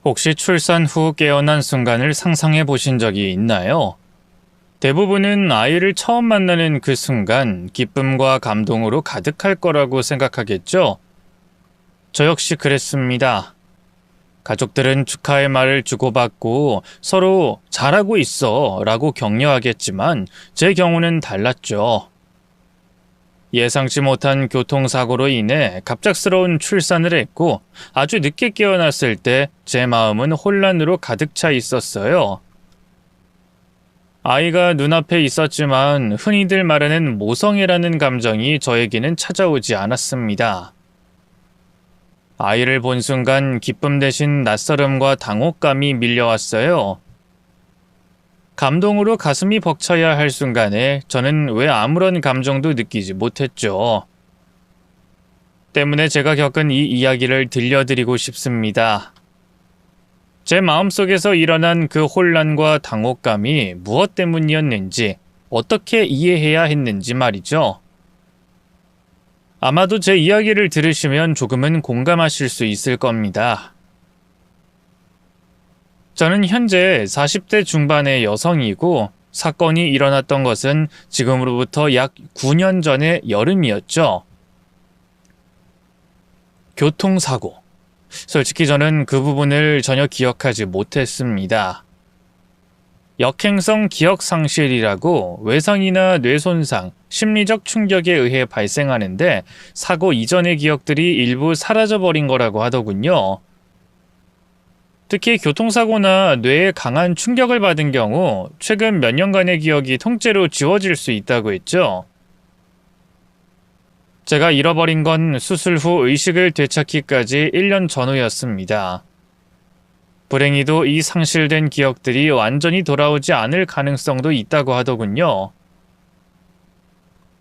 혹시 출산 후 깨어난 순간을 상상해 보신 적이 있나요? 대부분은 아이를 처음 만나는 그 순간 기쁨과 감동으로 가득할 거라고 생각하겠죠? 저 역시 그랬습니다. 가족들은 축하의 말을 주고받고 서로 잘하고 있어 라고 격려하겠지만 제 경우는 달랐죠. 예상치 못한 교통사고로 인해 갑작스러운 출산을 했고 아주 늦게 깨어났을 때 제 마음은 혼란으로 가득 차 있었어요. 아이가 눈앞에 있었지만 흔히들 말하는 모성애라는 감정이 저에게는 찾아오지 않았습니다. 아이를 본 순간 기쁨 대신 낯설음과 당혹감이 밀려왔어요. 감동으로 가슴이 벅차야 할 순간에 저는 왜 아무런 감정도 느끼지 못했죠. 때문에 제가 겪은 이 이야기를 들려드리고 싶습니다. 제 마음속에서 일어난 그 혼란과 당혹감이 무엇 때문이었는지, 어떻게 이해해야 했는지 말이죠. 아마도 제 이야기를 들으시면 조금은 공감하실 수 있을 겁니다. 저는 현재 40대 중반의 여성이고 사건이 일어났던 것은 지금으로부터 약 9년 전의 여름이었죠. 교통사고. 솔직히 저는 그 부분을 전혀 기억하지 못했습니다. 역행성 기억상실이라고 외상이나 뇌손상, 심리적 충격에 의해 발생하는데 사고 이전의 기억들이 일부 사라져버린 거라고 하더군요. 특히 교통사고나 뇌에 강한 충격을 받은 경우 최근 몇 년간의 기억이 통째로 지워질 수 있다고 했죠. 제가 잃어버린 건 수술 후 의식을 되찾기까지 1년 전후였습니다. 불행히도 이 상실된 기억들이 완전히 돌아오지 않을 가능성도 있다고 하더군요.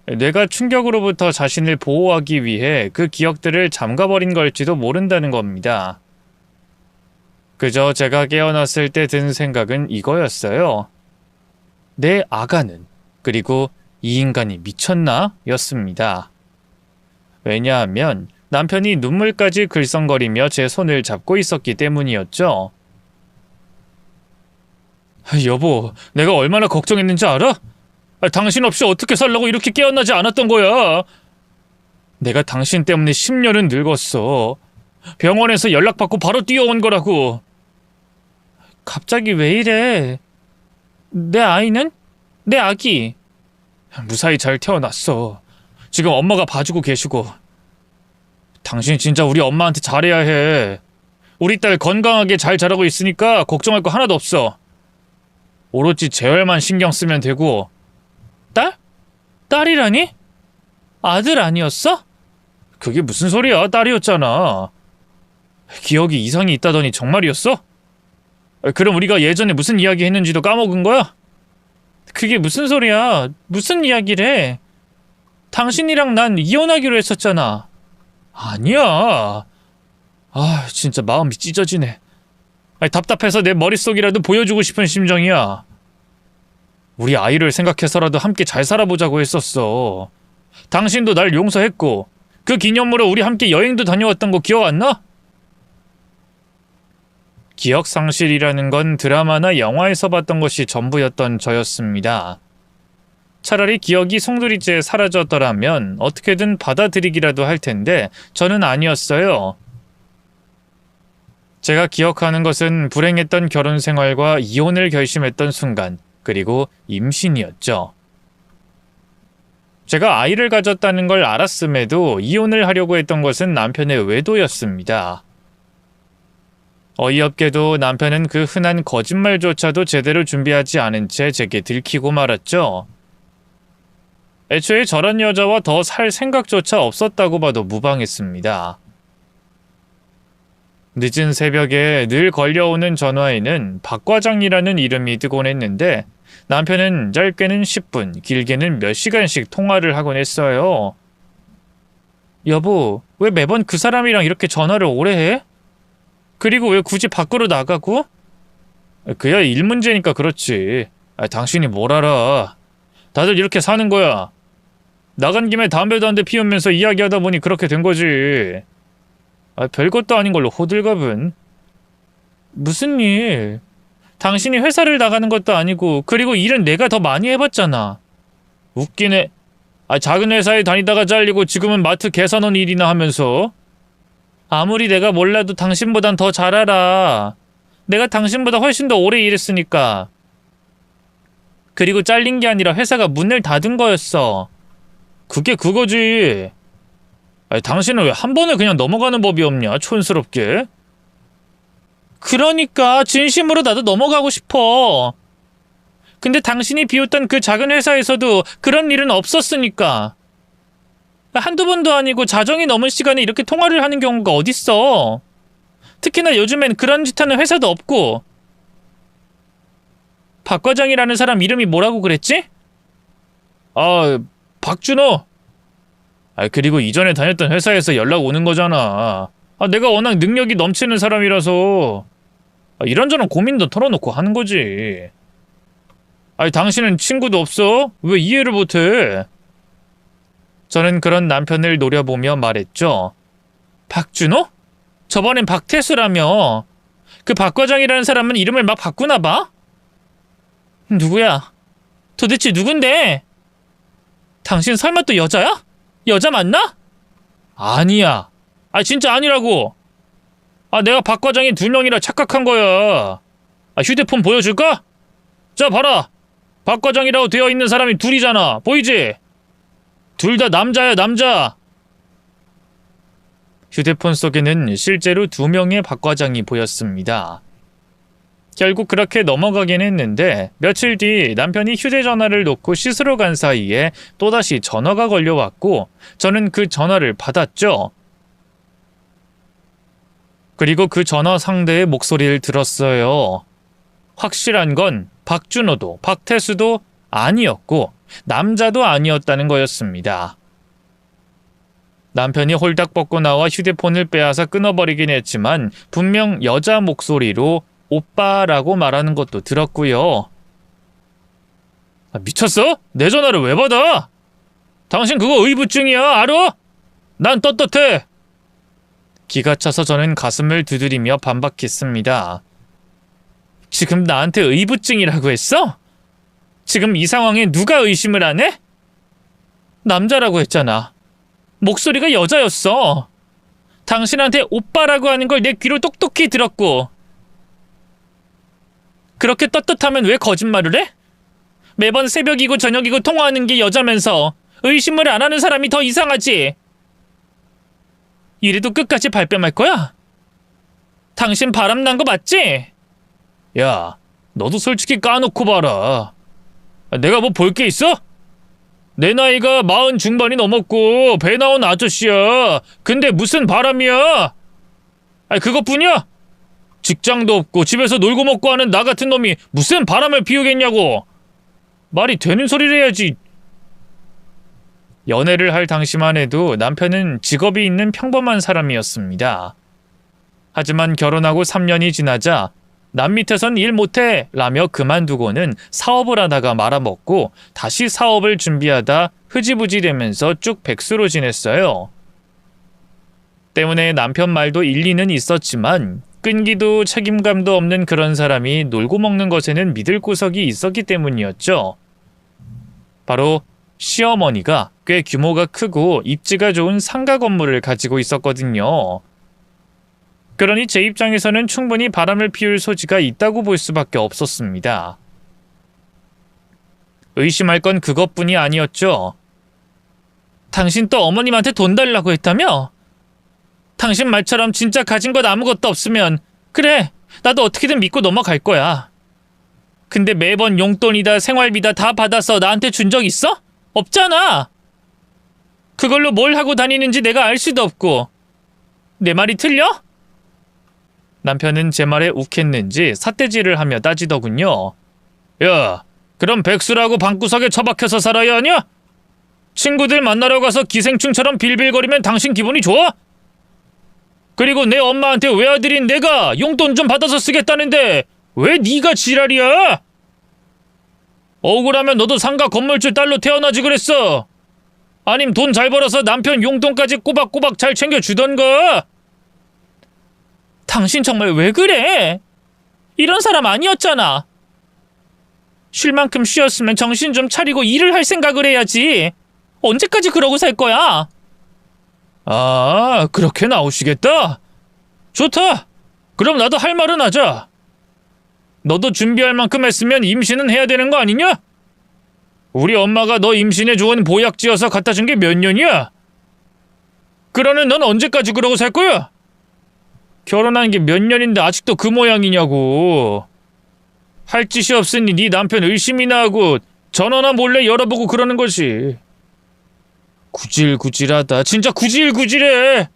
뇌가 충격으로부터 자신을 보호하기 위해 그 기억들을 잠가버린 걸지도 모른다는 겁니다. 그저 제가 깨어났을 때 든 생각은 이거였어요. 내 아가는, 그리고 이 인간이 미쳤나? 였습니다. 왜냐하면 남편이 눈물까지 글썽거리며 제 손을 잡고 있었기 때문이었죠. 여보, 내가 얼마나 걱정했는지 알아? 당신 없이 어떻게 살라고 이렇게 깨어나지 않았던 거야? 내가 당신 때문에 10년은 늙었어. 병원에서 연락받고 바로 뛰어온 거라고. 갑자기 왜 이래? 내 아이는? 내 아기? 무사히 잘 태어났어. 지금 엄마가 봐주고 계시고. 당신 진짜 우리 엄마한테 잘해야 해. 우리 딸 건강하게 잘 자라고 있으니까 걱정할 거 하나도 없어. 오로지 재활만 신경 쓰면 되고. 딸? 딸이라니? 아들 아니었어? 그게 무슨 소리야? 딸이었잖아. 기억이 이상이 있다더니 정말이었어? 그럼 우리가 예전에 무슨 이야기 했는지도 까먹은 거야? 그게 무슨 소리야? 무슨 이야기래? 당신이랑 난 이혼하기로 했었잖아. 아니야. 진짜 마음이 찢어지네. 답답해서 내 머릿속이라도 보여주고 싶은 심정이야. 우리 아이를 생각해서라도 함께 잘 살아보자고 했었어. 당신도 날 용서했고 그 기념으로 우리 함께 여행도 다녀왔던 거 기억 안 나? 기억상실이라는 건 드라마나 영화에서 봤던 것이 전부였던 저였습니다. 차라리 기억이 송두리째 사라졌더라면 어떻게든 받아들이기라도 할 텐데 저는 아니었어요. 제가 기억하는 것은 불행했던 결혼 생활과 이혼을 결심했던 순간, 그리고 임신이었죠. 제가 아이를 가졌다는 걸 알았음에도 이혼을 하려고 했던 것은 남편의 외도였습니다. 어이없게도 남편은 그 흔한 거짓말조차도 제대로 준비하지 않은 채 제게 들키고 말았죠. 애초에 저런 여자와 더 살 생각조차 없었다고 봐도 무방했습니다. 늦은 새벽에 늘 걸려오는 전화에는 박 과장이라는 이름이 뜨곤 했는데 남편은 짧게는 10분, 길게는 몇 시간씩 통화를 하곤 했어요. 여보, 왜 매번 그 사람이랑 이렇게 전화를 오래 해? 그리고 왜 굳이 밖으로 나가고? 그야 일 문제니까 그렇지. 당신이 뭘 알아. 다들 이렇게 사는 거야. 나간 김에 담배도 한 대 피우면서 이야기하다 보니 그렇게 된 거지. 별것도 아닌 걸로 호들갑은. 무슨 일? 당신이 회사를 나가는 것도 아니고 그리고 일은 내가 더 많이 해봤잖아. 웃기네. 작은 회사에 다니다가 잘리고 지금은 마트 계산원 일이나 하면서. 아무리 내가 몰라도 당신보단 더 잘 알아. 내가 당신보다 훨씬 더 오래 일했으니까. 그리고 잘린 게 아니라 회사가 문을 닫은 거였어. 그게 그거지. 당신은 왜 한 번에 그냥 넘어가는 법이 없냐, 촌스럽게. 그러니까 진심으로 나도 넘어가고 싶어. 근데 당신이 비웃던 그 작은 회사에서도 그런 일은 없었으니까. 한두 번도 아니고 자정이 넘은 시간에 이렇게 통화를 하는 경우가 어딨어. 특히나 요즘엔 그런 짓 하는 회사도 없고. 박 과장이라는 사람 이름이 뭐라고 그랬지? 박준호. 그리고 이전에 다녔던 회사에서 연락 오는 거잖아. 내가 워낙 능력이 넘치는 사람이라서 이런저런 고민도 털어놓고 하는 거지. 당신은 친구도 없어? 왜 이해를 못해? 저는 그런 남편을 노려보며 말했죠. 박준호? 저번엔 박태수라며. 그 박 과장이라는 사람은 이름을 막 바꾸나 봐? 누구야? 도대체 누군데? 당신 설마 또 여자야? 여자 맞나? 아니야. 진짜 아니라고. 내가 박 과장이 2명이라 착각한 거야. 휴대폰 보여줄까? 자, 봐라. 박 과장이라고 되어 있는 사람이 둘이잖아. 보이지? 둘 다 남자야, 남자. 휴대폰 속에는 실제로 2명의 박 과장이 보였습니다. 결국 그렇게 넘어가긴 했는데 며칠 뒤 남편이 휴대전화를 놓고 씻으러 간 사이에 또다시 전화가 걸려왔고 저는 그 전화를 받았죠. 그리고 그 전화 상대의 목소리를 들었어요. 확실한 건 박준호도 박태수도 아니었고 남자도 아니었다는 거였습니다. 남편이 홀딱 벗고 나와 휴대폰을 빼앗아 끊어버리긴 했지만 분명 여자 목소리로 오빠라고 말하는 것도 들었고요. 미쳤어? 내 전화를 왜 받아? 당신 그거 의부증이야, 알아? 난 떳떳해. 기가 차서 저는 가슴을 두드리며 반박했습니다. 지금 나한테 의부증이라고 했어? 지금 이 상황에 누가 의심을 안 해? 남자라고 했잖아. 목소리가 여자였어. 당신한테 오빠라고 하는 걸 내 귀로 똑똑히 들었고. 그렇게 떳떳하면 왜 거짓말을 해? 매번 새벽이고 저녁이고 통화하는 게 여자면서 의심을 안 하는 사람이 더 이상하지. 이래도 끝까지 발뺌할 거야? 당신 바람난 거 맞지? 야, 너도 솔직히 까놓고 봐라. 내가 뭐 볼 게 있어? 내 나이가 40 중반이 넘었고 배 나온 아저씨야. 근데 무슨 바람이야? 그것뿐이야? 직장도 없고 집에서 놀고 먹고 하는 나 같은 놈이 무슨 바람을 피우겠냐고. 말이 되는 소리를 해야지. 연애를 할 당시만 해도 남편은 직업이 있는 평범한 사람이었습니다. 하지만 결혼하고 3년이 지나자 남 밑에선 일 못해 라며 그만두고는 사업을 하다가 말아먹고 다시 사업을 준비하다 흐지부지 되면서 쭉 백수로 지냈어요. 때문에 남편 말도 일리는 있었지만 끈기도 책임감도 없는 그런 사람이 놀고 먹는 것에는 믿을 구석이 있었기 때문이었죠. 바로 시어머니가 꽤 규모가 크고 입지가 좋은 상가 건물을 가지고 있었거든요. 그러니 제 입장에서는 충분히 바람을 피울 소지가 있다고 볼 수밖에 없었습니다. 의심할 건 그것뿐이 아니었죠. 당신 또 어머님한테 돈 달라고 했다며? 당신 말처럼 진짜 가진 것 아무것도 없으면 그래, 나도 어떻게든 믿고 넘어갈 거야. 근데 매번 용돈이다 생활비다 다 받아서 나한테 준 적 있어? 없잖아. 그걸로 뭘 하고 다니는지 내가 알 수도 없고. 내 말이 틀려? 남편은 제 말에 욱했는지 삿대질을 하며 따지더군요. 야, 그럼 백수라고 방구석에 처박혀서 살아야 하냐? 친구들 만나러 가서 기생충처럼 빌빌거리면 당신 기분이 좋아? 그리고 내 엄마한테 외아들인 내가 용돈 좀 받아서 쓰겠다는데 왜 네가 지랄이야? 억울하면 너도 상가 건물주 딸로 태어나지 그랬어. 아님 돈 잘 벌어서 남편 용돈까지 꼬박꼬박 잘 챙겨주던가. 당신 정말 왜 그래? 이런 사람 아니었잖아. 쉴 만큼 쉬었으면 정신 좀 차리고 일을 할 생각을 해야지. 언제까지 그러고 살 거야? 아, 그렇게 나오시겠다? 좋다. 그럼 나도 할 말은 하자. 너도 준비할 만큼 했으면 임신은 해야 되는 거 아니냐? 우리 엄마가 너 임신에 좋은 보약 지어서 갖다 준 게 몇 년이야? 그러는 넌 언제까지 그러고 살 거야? 결혼한 게 몇 년인데 아직도 그 모양이냐고. 할 짓이 없으니 네 남편 의심이나 하고 전화나 몰래 열어보고 그러는 거지. 구질구질하다. 진짜 구질구질해.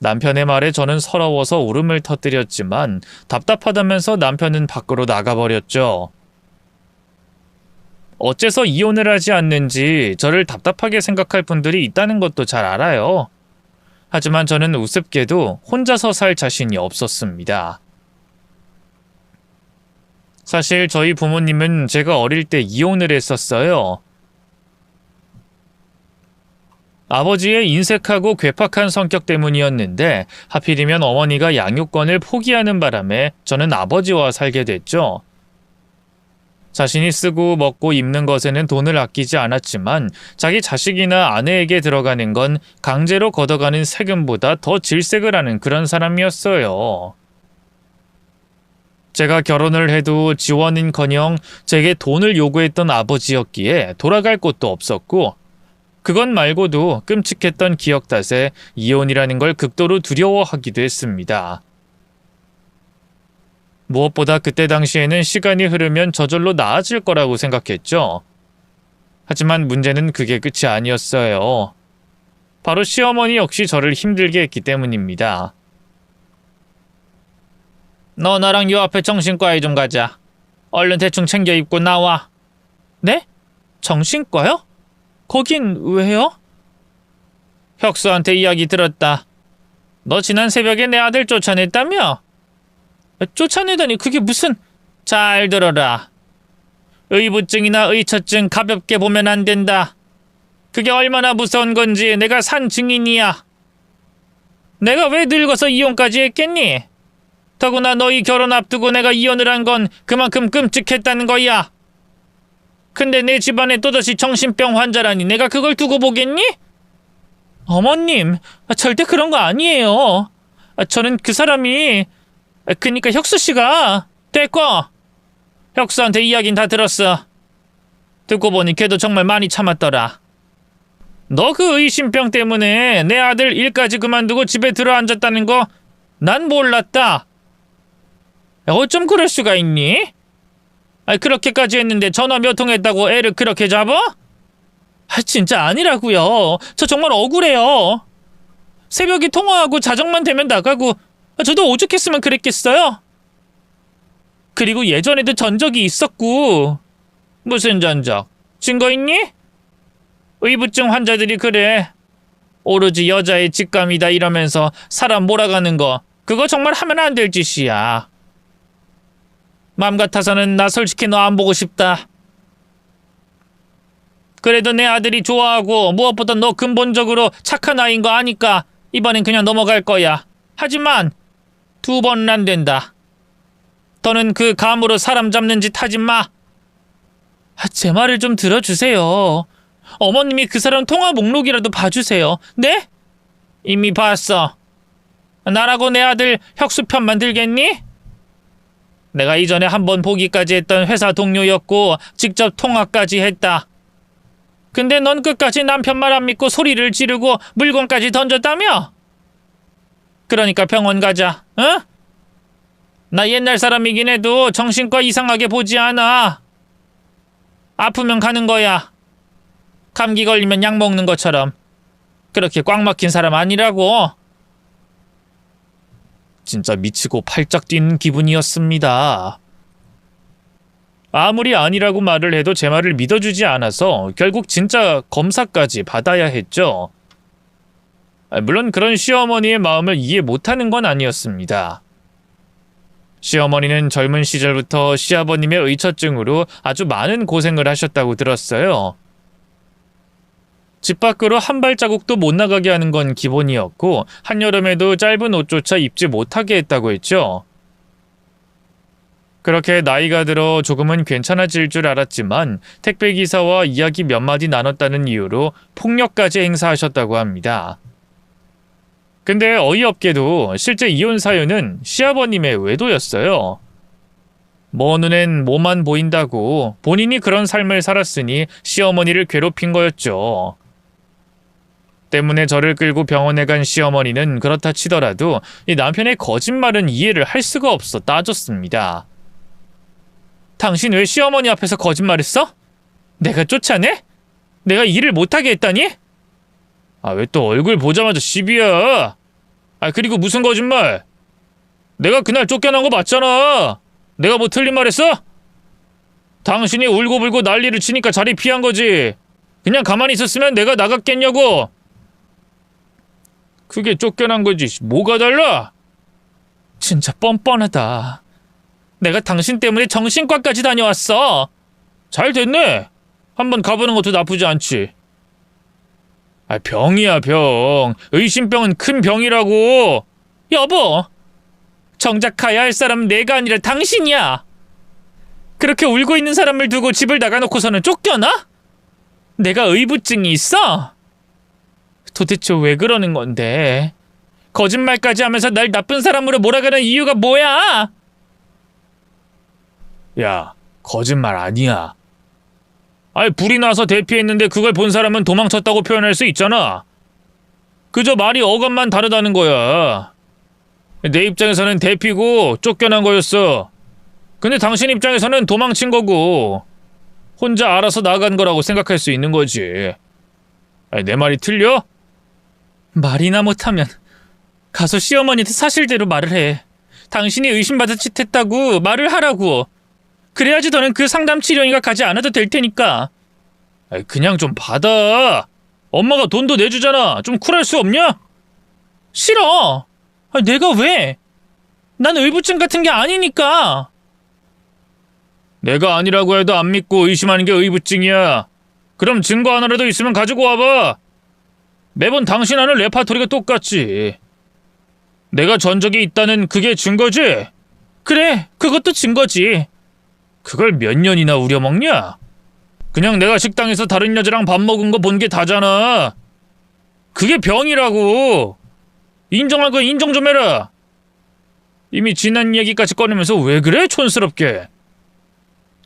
남편의 말에 저는 서러워서 울음을 터뜨렸지만 답답하다면서 남편은 밖으로 나가버렸죠. 어째서 이혼을 하지 않는지 저를 답답하게 생각할 분들이 있다는 것도 잘 알아요. 하지만 저는 우습게도 혼자서 살 자신이 없었습니다. 사실 저희 부모님은 제가 어릴 때 이혼을 했었어요. 아버지의 인색하고 괴팍한 성격 때문이었는데 하필이면 어머니가 양육권을 포기하는 바람에 저는 아버지와 살게 됐죠. 자신이 쓰고 먹고 입는 것에는 돈을 아끼지 않았지만 자기 자식이나 아내에게 들어가는 건 강제로 걷어가는 세금보다 더 질색을 하는 그런 사람이었어요. 제가 결혼을 해도 지원은커녕 제게 돈을 요구했던 아버지였기에 돌아갈 곳도 없었고 그것 말고도 끔찍했던 기억 탓에 이혼이라는 걸 극도로 두려워하기도 했습니다. 무엇보다 그때 당시에는 시간이 흐르면 저절로 나아질 거라고 생각했죠. 하지만 문제는 그게 끝이 아니었어요. 바로 시어머니 역시 저를 힘들게 했기 때문입니다. 너 나랑 요 앞에 정신과에 좀 가자. 얼른 대충 챙겨 입고 나와. 네? 정신과요? 거긴 왜요? 혁수한테 이야기 들었다. 너 지난 새벽에 내 아들 쫓아냈다며? 쫓아내다니 그게 무슨... 잘 들어라. 의부증이나 의처증 가볍게 보면 안 된다. 그게 얼마나 무서운 건지 내가 산 증인이야. 내가 왜 늙어서 이혼까지 했겠니? 더구나 너희 결혼 앞두고 내가 이혼을 한 건 그만큼 끔찍했다는 거야. 근데 내 집안에 또다시 정신병 환자라니 내가 그걸 두고 보겠니? 어머님, 절대 그런 거 아니에요. 저는 그 사람이... 그니까 혁수씨가... 됐고! 혁수한테 이야긴 다 들었어. 듣고 보니 걔도 정말 많이 참았더라. 너 그 의심병 때문에 내 아들 일까지 그만두고 집에 들어앉았다는 거 난 몰랐다. 어쩜 그럴 수가 있니? 그렇게까지 했는데 전화 몇 통 했다고 애를 그렇게 잡아? 진짜 아니라고요. 저 정말 억울해요. 새벽에 통화하고 자정만 되면 나가고 저도 오죽했으면 그랬겠어요? 그리고 예전에도 전적이 있었고. 무슨 전적? 증거 있니? 의부증 환자들이 그래. 오로지 여자의 직감이다 이러면서 사람 몰아가는 거 그거 정말 하면 안 될 짓이야. 맘 같아서는 나 솔직히 너 안 보고 싶다. 그래도 내 아들이 좋아하고 무엇보다 너 근본적으로 착한 아이인 거 아니까 이번엔 그냥 넘어갈 거야. 하지만 2번은 안 된다. 더는 그 감으로 사람 잡는 짓 하지 마. 제 말을 좀 들어주세요. 어머님이 그 사람 통화 목록이라도 봐주세요. 네? 이미 봤어. 나라고 내 아들 혁수 편 만들겠니? 내가 이전에 한번 보기까지 했던 회사 동료였고 직접 통화까지 했다. 근데 넌 끝까지 남편 말 안 믿고 소리를 지르고 물건까지 던졌다며? 그러니까 병원 가자, 응? 나 옛날 사람이긴 해도 정신과 이상하게 보지 않아. 아프면 가는 거야. 감기 걸리면 약 먹는 것처럼. 그렇게 꽉 막힌 사람 아니라고. 진짜 미치고 팔짝 뛰는 기분이었습니다. 아무리 아니라고 말을 해도 제 말을 믿어주지 않아서 결국 진짜 검사까지 받아야 했죠. 물론 그런 시어머니의 마음을 이해 못하는 건 아니었습니다. 시어머니는 젊은 시절부터 시아버님의 의처증으로 아주 많은 고생을 하셨다고 들었어요. 집 밖으로 한 발자국도 못 나가게 하는 건 기본이었고 한여름에도 짧은 옷조차 입지 못하게 했다고 했죠. 그렇게 나이가 들어 조금은 괜찮아질 줄 알았지만 택배기사와 이야기 몇 마디 나눴다는 이유로 폭력까지 행사하셨다고 합니다. 근데 어이없게도 실제 이혼 사유는 시아버님의 외도였어요. 먼 눈엔 뭐만 보인다고 본인이 그런 삶을 살았으니 시어머니를 괴롭힌 거였죠. 때문에 저를 끌고 병원에 간 시어머니는 그렇다 치더라도 이 남편의 거짓말은 이해를 할 수가 없어 따졌습니다. 당신 왜 시어머니 앞에서 거짓말했어? 내가 쫓아내? 내가 일을 못하게 했다니? 왜 또 얼굴 보자마자 시비야? 그리고 무슨 거짓말? 내가 그날 쫓겨난 거 맞잖아. 내가 뭐 틀린 말 했어? 당신이 울고불고 난리를 치니까 자리 피한 거지. 그냥 가만히 있었으면 내가 나갔겠냐고. 그게 쫓겨난 거지. 뭐가 달라? 진짜 뻔뻔하다. 내가 당신 때문에 정신과까지 다녀왔어. 잘 됐네. 한번 가보는 것도 나쁘지 않지. 병이야, 병. 의심병은 큰 병이라고. 여보, 정작 가야 할 사람은 내가 아니라 당신이야. 그렇게 울고 있는 사람을 두고 집을 나가놓고서는 쫓겨나? 내가 의부증이 있어? 도대체 왜 그러는 건데? 거짓말까지 하면서 날 나쁜 사람으로 몰아가는 이유가 뭐야? 야, 거짓말 아니야. 불이 나서 대피했는데 그걸 본 사람은 도망쳤다고 표현할 수 있잖아. 그저 말이 어감만 다르다는 거야. 내 입장에서는 대피고 쫓겨난 거였어. 근데 당신 입장에서는 도망친 거고 혼자 알아서 나간 거라고 생각할 수 있는 거지. 내 말이 틀려? 말이나 못하면 가서 시어머니한테 사실대로 말을 해. 당신이 의심받은 짓 했다고 말을 하라고. 그래야지 너는 그 상담 치료인가 가지 않아도 될 테니까. 그냥 좀 받아. 엄마가 돈도 내주잖아. 좀 쿨할 수 없냐? 싫어. 내가 왜? 난 의부증 같은 게 아니니까. 내가 아니라고 해도 안 믿고 의심하는 게 의부증이야. 그럼 증거 하나라도 있으면 가지고 와봐. 매번 당신 하는 레파토리가 똑같지. 내가 전적이 있다는 그게 증거지? 그래, 그것도 증거지. 그걸 몇 년이나 우려먹냐? 그냥 내가 식당에서 다른 여자랑 밥 먹은 거 본 게 다잖아. 그게 병이라고. 인정할 거 인정 좀 해라. 이미 지난 얘기까지 꺼내면서 왜 그래, 촌스럽게.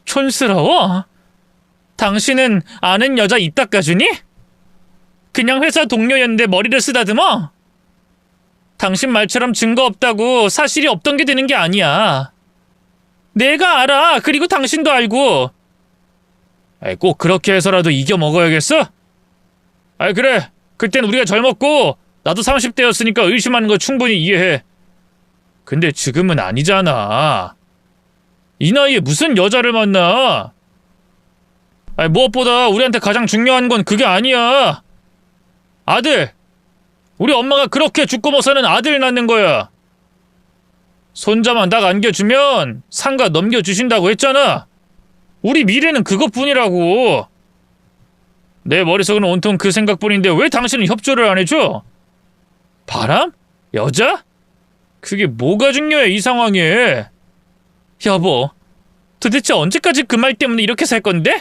촌스러워? 당신은 아는 여자 입 닦아주니? 그냥 회사 동료였는데 머리를 쓰다듬어? 당신 말처럼 증거 없다고 사실이 없던 게 되는 게 아니야. 내가 알아. 그리고 당신도 알고. 꼭 그렇게 해서라도 이겨 먹어야겠어? 그래. 그땐 우리가 젊었고 나도 30대였으니까 의심하는 거 충분히 이해해. 근데 지금은 아니잖아. 이 나이에 무슨 여자를 만나? 무엇보다 우리한테 가장 중요한 건 그게 아니야. 아들. 우리 엄마가 그렇게 죽고 못 사는 아들 낳는 거야. 손자만 딱 안겨주면 상가 넘겨주신다고 했잖아. 우리 미래는 그것뿐이라고. 내 머릿속은 온통 그 생각뿐인데 왜 당신은 협조를 안 해줘? 바람? 여자? 그게 뭐가 중요해, 이 상황에. 여보, 도대체 언제까지 그 말 때문에 이렇게 살 건데?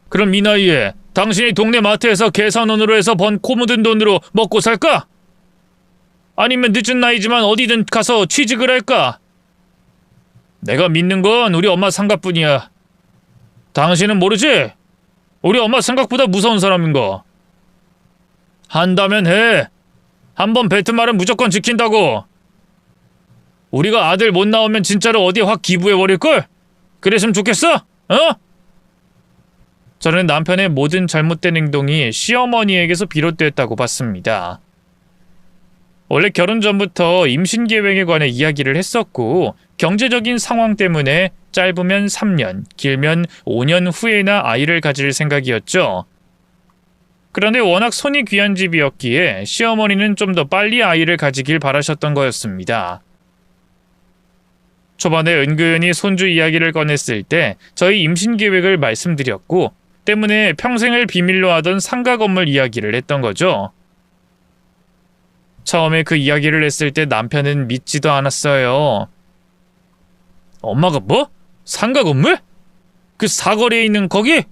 그럼 이 나이에 당신이 동네 마트에서 계산원으로 해서 번 코 묻은 돈으로 먹고 살까? 아니면 늦은 나이지만 어디든 가서 취직을 할까? 내가 믿는 건 우리 엄마 생각뿐이야. 당신은 모르지? 우리 엄마 생각보다 무서운 사람인 거. 한다면 해. 한번 뱉은 말은 무조건 지킨다고. 우리가 아들 못 나오면 진짜로 어디에 확 기부해버릴걸? 그랬으면 좋겠어? 어? 저는 남편의 모든 잘못된 행동이 시어머니에게서 비롯됐다고 봤습니다. 원래 결혼 전부터 임신 계획에 관해 이야기를 했었고 경제적인 상황 때문에 짧으면 3년, 길면 5년 후에나 아이를 가질 생각이었죠. 그런데 워낙 손이 귀한 집이었기에 시어머니는 좀 더 빨리 아이를 가지길 바라셨던 거였습니다. 초반에 은근히 손주 이야기를 꺼냈을 때 저희 임신 계획을 말씀드렸고 때문에 평생을 비밀로 하던 상가 건물 이야기를 했던 거죠. 처음에 그 이야기를 했을 때 남편은 믿지도 않았어요. 엄마가 뭐? 상가 건물? 그 사거리에 있는 거기?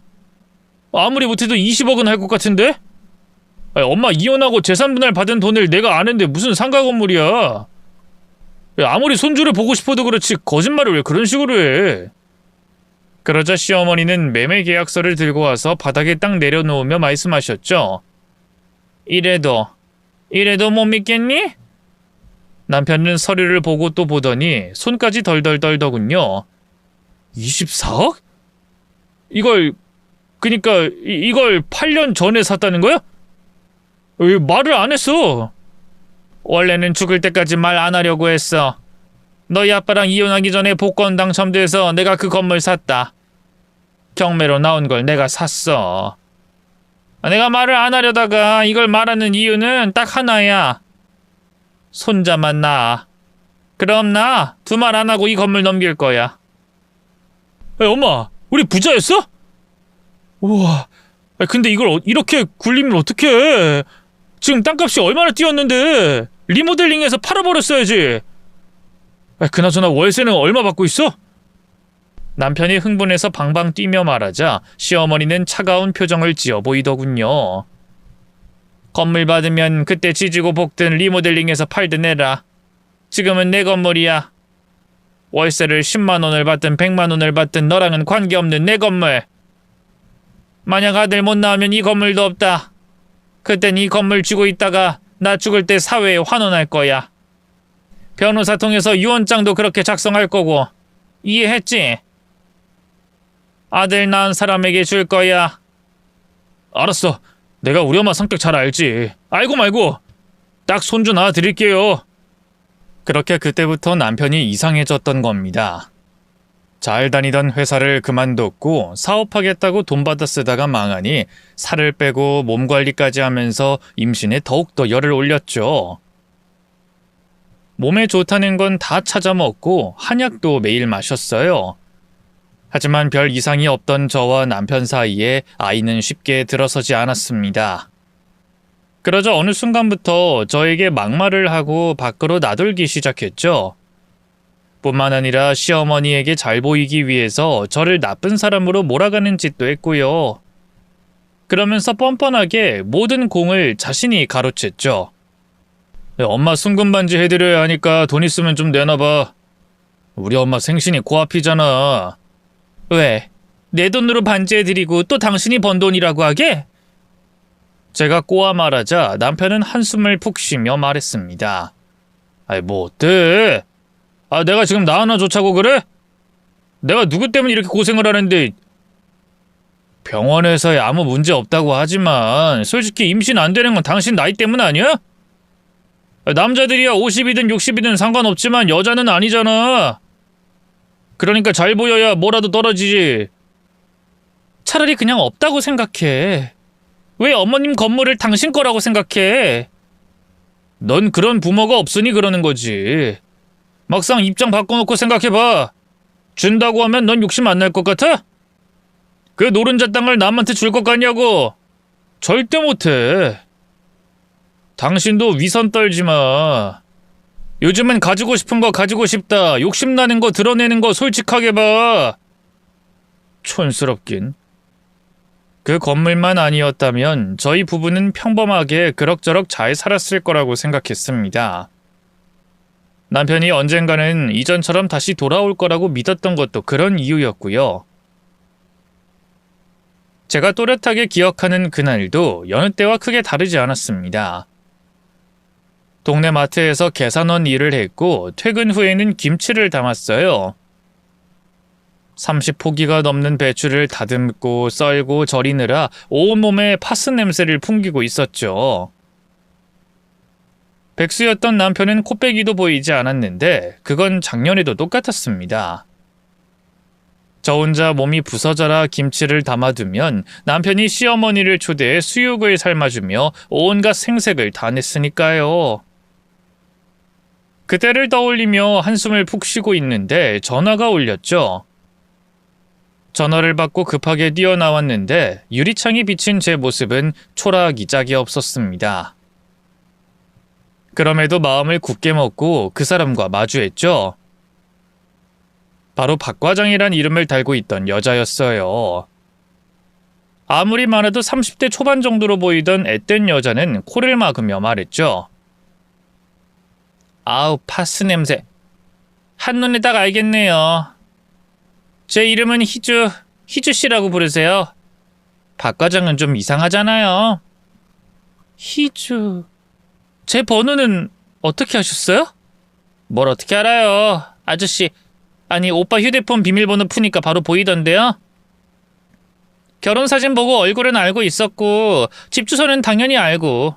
아무리 못해도 20억은 할 것 같은데? 아니, 엄마 이혼하고 재산분할 받은 돈을 내가 아는데 무슨 상가 건물이야. 아무리 손주를 보고 싶어도 그렇지 거짓말을 왜 그런 식으로 해. 그러자 시어머니는 매매 계약서를 들고 와서 바닥에 딱 내려놓으며 말씀하셨죠. 이래도 못 믿겠니? 남편은 서류를 보고 또 보더니 손까지 덜덜 떨더군요. 24억? 이걸 8년 전에 샀다는 거야? 왜 말을 안 했어? 원래는 죽을 때까지 말 안 하려고 했어. 너희 아빠랑 이혼하기 전에 복권 당첨돼서 내가 그 건물 샀다. 경매로 나온 걸 내가 샀어. 내가 말을 안 하려다가 이걸 말하는 이유는 딱 하나야. 손자만 낳아. 그럼 나 두 말 안 하고 이 건물 넘길 거야. 엄마, 우리 부자였어? 우와, 근데 이걸 이렇게 굴리면 어떡해. 지금 땅값이 얼마나 뛰었는데 리모델링해서 팔아버렸어야지. 그나저나 월세는 얼마 받고 있어? 남편이 흥분해서 방방 뛰며 말하자 시어머니는 차가운 표정을 지어 보이더군요. 건물 받으면 그때 지지고 볶든 리모델링해서 팔든 해라. 지금은 내 건물이야. 월세를 10만 원을 받든 100만 원을 받든 너랑은 관계없는 내 건물. 만약 아들 못 낳으면 이 건물도 없다. 그땐 이 건물 쥐고 있다가 나 죽을 때 사회에 환원할 거야. 변호사 통해서 유언장도 그렇게 작성할 거고. 이해했지? 아들 낳은 사람에게 줄 거야. 알았어. 내가 우리 엄마 성격 잘 알지. 알고 말고 딱 손주 낳아 드릴게요. 그렇게 그때부터 남편이 이상해졌던 겁니다. 잘 다니던 회사를 그만뒀고 사업하겠다고 돈 받아 쓰다가 망하니 살을 빼고 몸 관리까지 하면서 임신에 더욱더 열을 올렸죠. 몸에 좋다는 건 다 찾아 먹고 한약도 매일 마셨어요. 하지만 별 이상이 없던 저와 남편 사이에 아이는 쉽게 들어서지 않았습니다. 그러자 어느 순간부터 저에게 막말을 하고 밖으로 나돌기 시작했죠. 뿐만 아니라 시어머니에게 잘 보이기 위해서 저를 나쁜 사람으로 몰아가는 짓도 했고요. 그러면서 뻔뻔하게 모든 공을 자신이 가로챘죠. 엄마 순금반지 해드려야 하니까 돈 있으면 좀 내놔봐. 우리 엄마 생신이 코앞이잖아. 왜? 내 돈으로 반지해드리고 또 당신이 번 돈이라고 하게? 제가 꼬아 말하자 남편은 한숨을 푹 쉬며 말했습니다. 뭐 어때? 내가 지금 나 하나 좋자고 그래? 내가 누구 때문에 이렇게 고생을 하는데. 병원에서야 아무 문제 없다고 하지만 솔직히 임신 안 되는 건 당신 나이 때문 아니야? 남자들이야 50이든 60이든 상관없지만 여자는 아니잖아. 그러니까 잘 보여야 뭐라도 떨어지지. 차라리 그냥 없다고 생각해. 왜 어머님 건물을 당신 거라고 생각해? 넌 그런 부모가 없으니 그러는 거지. 막상 입장 바꿔놓고 생각해봐. 준다고 하면 넌 욕심 안 날 것 같아? 그 노른자 땅을 남한테 줄 것 같냐고. 절대 못해. 당신도 위선 떨지 마. 요즘은 가지고 싶은 거 가지고 싶다. 욕심나는 거 드러내는 거 솔직하게 봐. 촌스럽긴. 그 건물만 아니었다면 저희 부부는 평범하게 그럭저럭 잘 살았을 거라고 생각했습니다. 남편이 언젠가는 이전처럼 다시 돌아올 거라고 믿었던 것도 그런 이유였고요. 제가 또렷하게 기억하는 그날도 여느 때와 크게 다르지 않았습니다. 동네 마트에서 계산원 일을 했고 퇴근 후에는 김치를 담았어요. 30포기가 넘는 배추를 다듬고 썰고 절이느라 온몸에 파스 냄새를 풍기고 있었죠. 백수였던 남편은 코빼기도 보이지 않았는데 그건 작년에도 똑같았습니다. 저 혼자 몸이 부서져라 김치를 담아두면 남편이 시어머니를 초대해 수육을 삶아주며 온갖 생색을 다 냈으니까요. 그때를 떠올리며 한숨을 푹 쉬고 있는데 전화가 울렸죠. 전화를 받고 급하게 뛰어나왔는데 유리창이 비친 제 모습은 초라하기 짝이 없었습니다. 그럼에도 마음을 굳게 먹고 그 사람과 마주했죠. 바로 박과장이란 이름을 달고 있던 여자였어요. 아무리 많아도 30대 초반 정도로 보이던 앳된 여자는 코를 막으며 말했죠. 아우, 파스 냄새. 한눈에 딱 알겠네요. 제 이름은 희주 씨라고 부르세요. 박과장은 좀 이상하잖아요. 희주... 제 번호는 어떻게 하셨어요? 뭘 어떻게 알아요? 아저씨, 아니 오빠 휴대폰 비밀번호 푸니까 바로 보이던데요? 결혼사진 보고 얼굴은 알고 있었고 집 주소는 당연히 알고.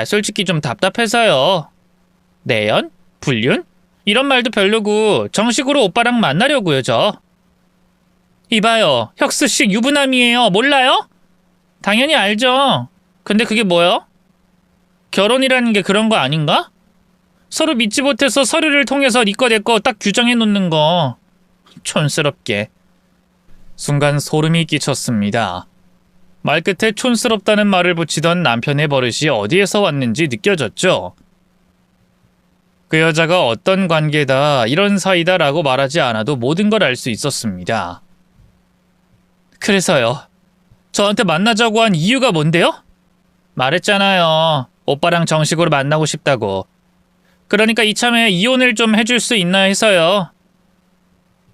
솔직히 좀 답답해서요. 내연? 불륜? 이런 말도 별로고 정식으로 오빠랑 만나려고요, 저. 이봐요, 혁수씨 유부남이에요. 몰라요? 당연히 알죠. 근데 그게 뭐요? 결혼이라는 게 그런 거 아닌가? 서로 믿지 못해서 서류를 통해서 니꺼 내꺼 딱 규정해 놓는 거. 촌스럽게. 순간 소름이 끼쳤습니다. 말끝에 촌스럽다는 말을 붙이던 남편의 버릇이 어디에서 왔는지 느껴졌죠. 그 여자가 어떤 관계다, 이런 사이다라고 말하지 않아도 모든 걸 알 수 있었습니다. 그래서요. 저한테 만나자고 한 이유가 뭔데요? 말했잖아요. 오빠랑 정식으로 만나고 싶다고. 그러니까 이참에 이혼을 좀 해줄 수 있나 해서요.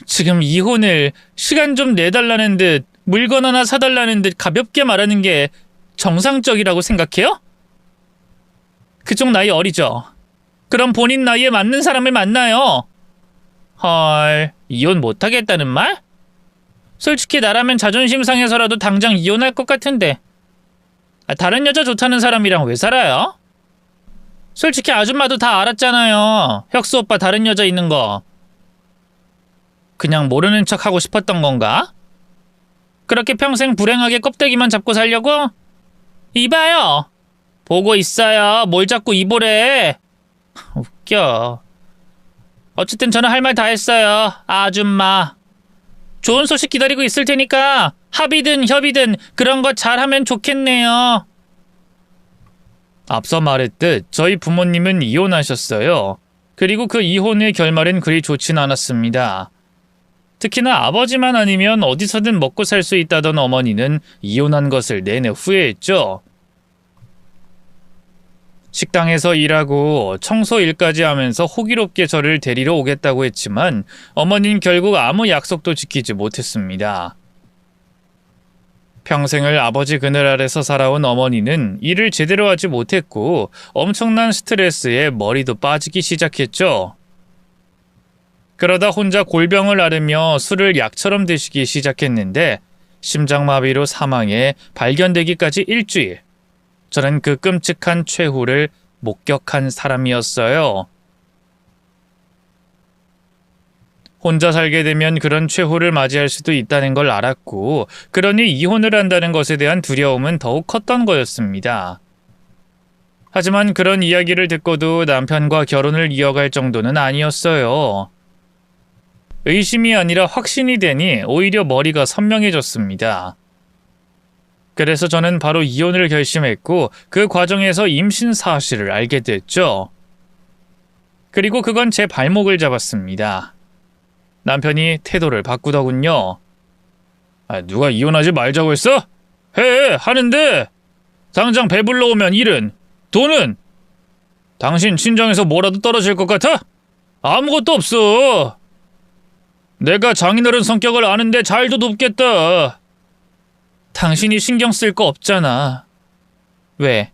지금 이혼을 시간 좀 내달라는 듯 물건 하나 사달라는 듯 가볍게 말하는 게 정상적이라고 생각해요? 그쪽 나이 어리죠? 그럼 본인 나이에 맞는 사람을 만나요. 헐, 이혼 못하겠다는 말? 솔직히 나라면 자존심 상해서라도 당장 이혼할 것 같은데. 다른 여자 좋다는 사람이랑 왜 살아요? 솔직히 아줌마도 다 알았잖아요. 혁수 오빠 다른 여자 있는 거. 그냥 모르는 척 하고 싶었던 건가? 그렇게 평생 불행하게 껍데기만 잡고 살려고? 이봐요. 보고 있어요. 뭘 자꾸 이보래. 웃겨. 어쨌든 저는 할 말 다 했어요. 아줌마. 좋은 소식 기다리고 있을 테니까 합의든 협의든 그런 거 잘하면 좋겠네요. 앞서 말했듯 저희 부모님은 이혼하셨어요. 그리고 그 이혼의 결말은 그리 좋진 않았습니다. 특히나 아버지만 아니면 어디서든 먹고 살 수 있다던 어머니는 이혼한 것을 내내 후회했죠. 식당에서 일하고 청소 일까지 하면서 호기롭게 저를 데리러 오겠다고 했지만 어머니는 결국 아무 약속도 지키지 못했습니다. 평생을 아버지 그늘 아래서 살아온 어머니는 일을 제대로 하지 못했고 엄청난 스트레스에 머리도 빠지기 시작했죠. 그러다 혼자 골병을 앓으며 술을 약처럼 드시기 시작했는데 심장마비로 사망해 발견되기까지 일주일. 저는 그 끔찍한 최후를 목격한 사람이었어요. 혼자 살게 되면 그런 최후를 맞이할 수도 있다는 걸 알았고, 그러니 이혼을 한다는 것에 대한 두려움은 더욱 컸던 거였습니다. 하지만 그런 이야기를 듣고도 남편과 결혼을 이어갈 정도는 아니었어요. 의심이 아니라 확신이 되니 오히려 머리가 선명해졌습니다. 그래서 저는 바로 이혼을 결심했고 그 과정에서 임신 사실을 알게 됐죠. 그리고 그건 제 발목을 잡았습니다. 남편이 태도를 바꾸더군요. 누가 이혼하지 말자고 했어? 해! 하는데! 당장 배불러 오면 일은? 돈은? 당신 친정에서 뭐라도 떨어질 것 같아? 아무것도 없어! 내가 장인어른 성격을 아는데 잘도 돕겠다. 당신이 신경 쓸 거 없잖아. 왜?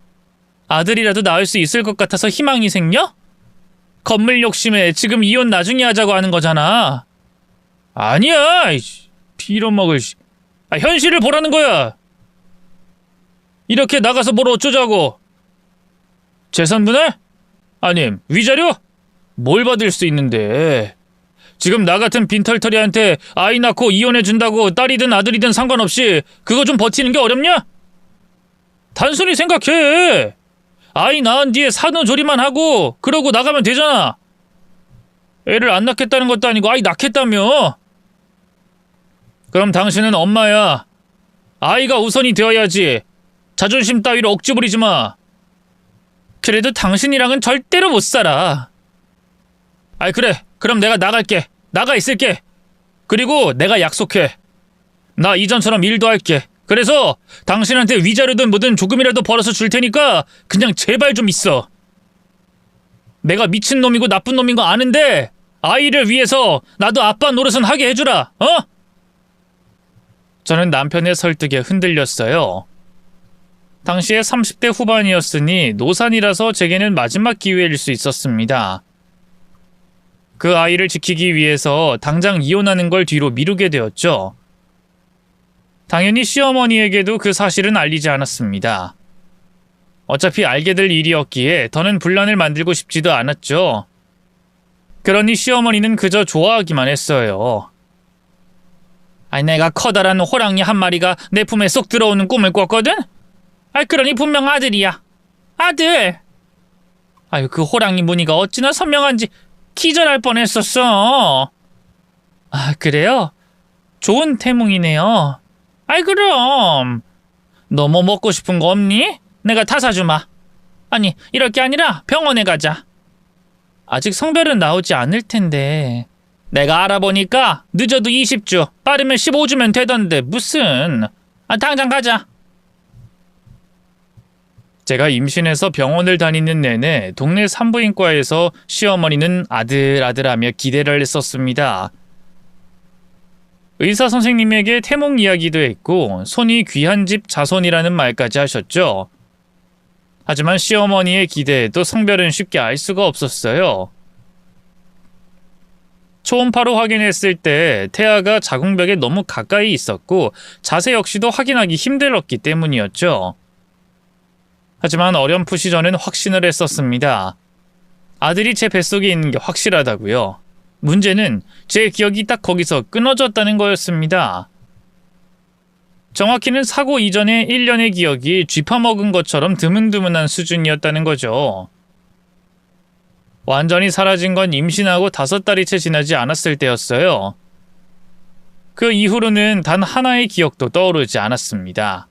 아들이라도 낳을 수 있을 것 같아서 희망이 생겨? 건물 욕심에 지금 이혼 나중에 하자고 하는 거잖아. 아니야! 빌어먹을... 현실을 보라는 거야! 이렇게 나가서 뭘 어쩌자고! 재산분할? 아님, 위자료? 뭘 받을 수 있는데... 지금 나 같은 빈털터리한테 아이 낳고 이혼해준다고 딸이든 아들이든 상관없이 그거 좀 버티는 게 어렵냐? 단순히 생각해. 아이 낳은 뒤에 산후조리만 하고 그러고 나가면 되잖아. 애를 안 낳겠다는 것도 아니고 아이 낳겠다며. 그럼 당신은 엄마야. 아이가 우선이 되어야지. 자존심 따위로 억지 부리지 마. 그래도 당신이랑은 절대로 못 살아. 그래. 그럼 내가 나갈게. 나가 있을게. 그리고 내가 약속해. 나 이전처럼 일도 할게. 그래서 당신한테 위자료든 뭐든 조금이라도 벌어서 줄 테니까 그냥 제발 좀 있어. 내가 미친놈이고 나쁜 놈인 거 아는데 아이를 위해서 나도 아빠 노릇은 하게 해주라. 어? 저는 남편의 설득에 흔들렸어요. 당시에 30대 후반이었으니 노산이라서 제게는 마지막 기회일 수 있었습니다. 그 아이를 지키기 위해서 당장 이혼하는 걸 뒤로 미루게 되었죠. 당연히 시어머니에게도 그 사실은 알리지 않았습니다. 어차피 알게 될 일이었기에 더는 분란을 만들고 싶지도 않았죠. 그러니 시어머니는 그저 좋아하기만 했어요. 아니, 내가 커다란 호랑이 한 마리가 내 품에 쏙 들어오는 꿈을 꿨거든? 그러니 분명 아들이야. 아들! 아유, 그 호랑이 무늬가 어찌나 선명한지 기절할 뻔했었어. 아, 그래요? 좋은 태몽이네요. 그럼. 너 뭐 먹고 싶은 거 없니? 내가 다 사주마. 아니, 이럴 게 아니라 병원에 가자. 아직 성별은 나오지 않을 텐데. 내가 알아보니까 늦어도 20주, 빠르면 15주면 되던데 무슨. 당장 가자. 제가 임신해서 병원을 다니는 내내 동네 산부인과에서 시어머니는 아들하며 기대를 했었습니다. 의사 선생님에게 태몽 이야기도 했고 손이 귀한 집 자손이라는 말까지 하셨죠. 하지만 시어머니의 기대에도 성별은 쉽게 알 수가 없었어요. 초음파로 확인했을 때 태아가 자궁벽에 너무 가까이 있었고 자세 역시도 확인하기 힘들었기 때문이었죠. 하지만 어렴풋이 저는 확신을 했었습니다. 아들이 제 뱃속에 있는 게 확실하다고요. 문제는 제 기억이 딱 거기서 끊어졌다는 거였습니다. 정확히는 사고 이전의 1년의 기억이 쥐파먹은 것처럼 드문드문한 수준이었다는 거죠. 완전히 사라진 건 임신하고 5달이 채 지나지 않았을 때였어요. 그 이후로는 단 하나의 기억도 떠오르지 않았습니다.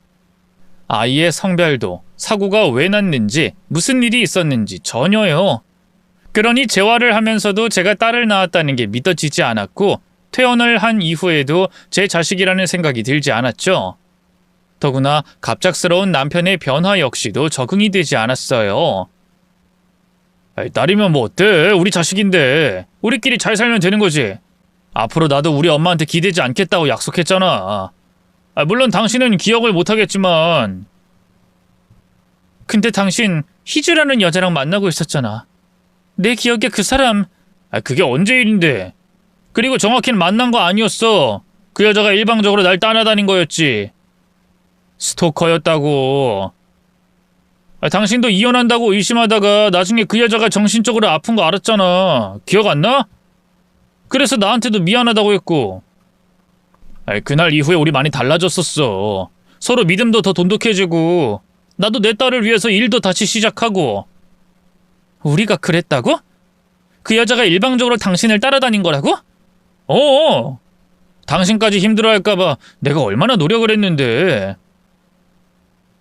아이의 성별도, 사고가 왜 났는지, 무슨 일이 있었는지 전혀요. 그러니 재활을 하면서도 제가 딸을 낳았다는 게 믿어지지 않았고 퇴원을 한 이후에도 제 자식이라는 생각이 들지 않았죠. 더구나 갑작스러운 남편의 변화 역시도 적응이 되지 않았어요. 딸이면 뭐 어때? 우리 자식인데. 우리끼리 잘 살면 되는 거지. 앞으로 나도 우리 엄마한테 기대지 않겠다고 약속했잖아. 물론 당신은 기억을 못하겠지만. 근데 당신 희주라는 여자랑 만나고 있었잖아. 내 기억에 그 사람. 그게 언제 일인데. 그리고 정확히는 만난 거 아니었어. 그 여자가 일방적으로 날 따라다닌 거였지. 스토커였다고. 당신도 이혼한다고 의심하다가 나중에 그 여자가 정신적으로 아픈 거 알았잖아. 기억 안 나? 그래서 나한테도 미안하다고 했고. 그날 이후에 우리 많이 달라졌었어. 서로 믿음도 더 돈독해지고 나도 내 딸을 위해서 일도 다시 시작하고. 우리가 그랬다고? 그 여자가 일방적으로 당신을 따라다닌 거라고? 어어. 당신까지 힘들어할까봐 내가 얼마나 노력을 했는데.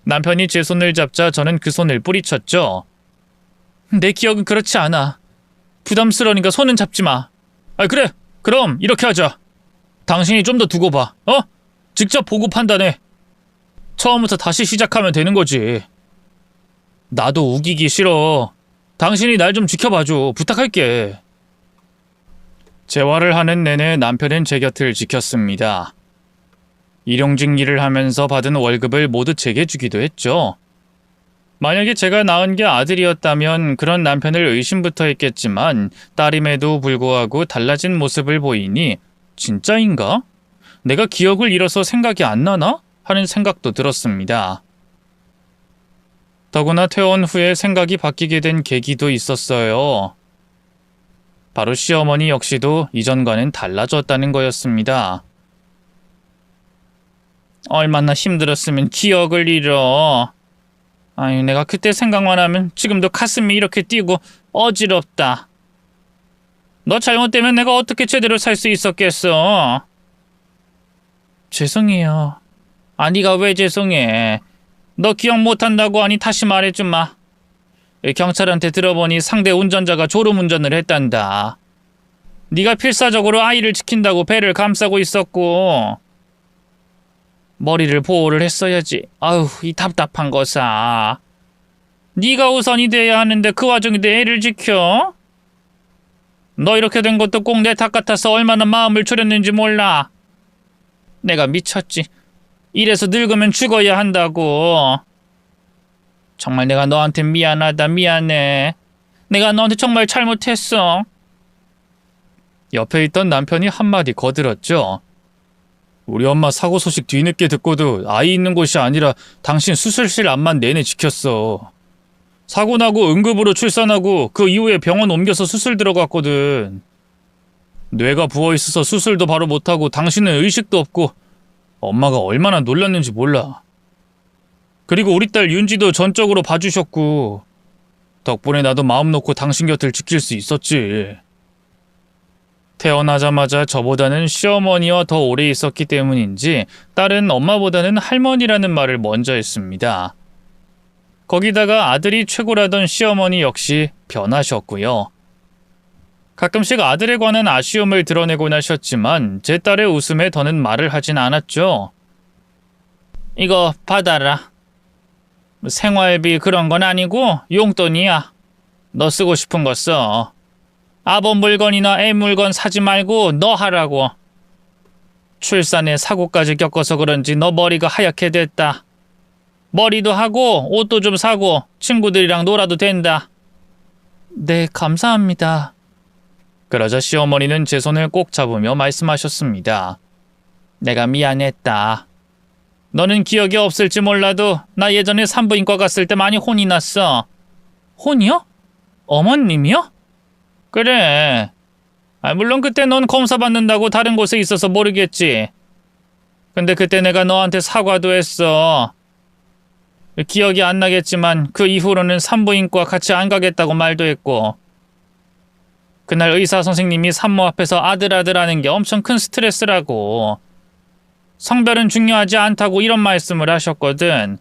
남편이 제 손을 잡자 저는 그 손을 뿌리쳤죠. 내 기억은 그렇지 않아. 부담스러우니까 손은 잡지 마. 그래. 그럼 이렇게 하자. 당신이 좀 더 두고 봐. 직접 보고 판단해. 처음부터 다시 시작하면 되는 거지. 나도 우기기 싫어. 당신이 날 좀 지켜봐줘. 부탁할게. 재활을 하는 내내 남편은 제 곁을 지켰습니다. 일용직 일을 하면서 받은 월급을 모두 제게 주기도 했죠. 만약에 제가 낳은 게 아들이었다면 그런 남편을 의심부터 했겠지만 딸임에도 불구하고 달라진 모습을 보이니 진짜인가? 내가 기억을 잃어서 생각이 안 나나? 하는 생각도 들었습니다. 더구나 퇴원 후에 생각이 바뀌게 된 계기도 있었어요. 바로 시어머니 역시도 이전과는 달라졌다는 거였습니다. 얼마나 힘들었으면 기억을 잃어. 내가 그때 생각만 하면 지금도 가슴이 이렇게 뛰고 어지럽다. 너 잘못되면 내가 어떻게 제대로 살 수 있었겠어. 죄송해요. 네가 왜 죄송해. 너 기억 못한다고 하니 다시 말해주마. 경찰한테 들어보니 상대 운전자가 졸음운전을 했단다. 네가 필사적으로 아이를 지킨다고 배를 감싸고 있었고 머리를 보호를 했어야지. 아우, 이 답답한 거사. 네가 우선이 돼야 하는데 그 와중에 내 애를 지켜? 너 이렇게 된 것도 꼭 내 탓 같아서 얼마나 마음을 졸였는지 몰라. 내가 미쳤지. 이래서 늙으면 죽어야 한다고. 정말 내가 너한테 미안하다. 미안해. 내가 너한테 정말 잘못했어. 옆에 있던 남편이 한마디 거들었죠. 우리 엄마 사고 소식 뒤늦게 듣고도 아이 있는 곳이 아니라 당신 수술실 앞만 내내 지켰어. 사고 나고 응급으로 출산하고 그 이후에 병원 옮겨서 수술 들어갔거든. 뇌가 부어있어서 수술도 바로 못하고 당신은 의식도 없고 엄마가 얼마나 놀랐는지 몰라. 그리고 우리 딸 윤지도 전적으로 봐주셨고 덕분에 나도 마음 놓고 당신 곁을 지킬 수 있었지. 태어나자마자 저보다는 시어머니와 더 오래 있었기 때문인지 딸은 엄마보다는 할머니라는 말을 먼저 했습니다. 거기다가 아들이 최고라던 시어머니 역시 변하셨고요. 가끔씩 아들에 관한 아쉬움을 드러내곤 하셨지만 제 딸의 웃음에 더는 말을 하진 않았죠. 이거 받아라. 생활비 그런 건 아니고 용돈이야. 너 쓰고 싶은 거 써. 아버 물건이나 애 물건 사지 말고 너 하라고. 출산에 사고까지 겪어서 그런지 너 머리가 하얗게 됐다. 머리도 하고 옷도 좀 사고 친구들이랑 놀아도 된다. 네, 감사합니다. 그러자 시어머니는 제 손을 꼭 잡으며 말씀하셨습니다. 내가 미안했다. 너는 기억이 없을지 몰라도 나 예전에 산부인과 갔을 때 많이 혼이 났어. 혼이요? 어머님이요? 그래. 물론 그때 넌 검사 받는다고 다른 곳에 있어서 모르겠지. 근데 그때 내가 너한테 사과도 했어. 기억이 안 나겠지만 그 이후로는 산부인과 같이 안 가겠다고 말도 했고 그날 의사 선생님이 산모 앞에서 아들 하는 게 엄청 큰 스트레스라고. 성별은 중요하지 않다고 이런 말씀을 하셨거든.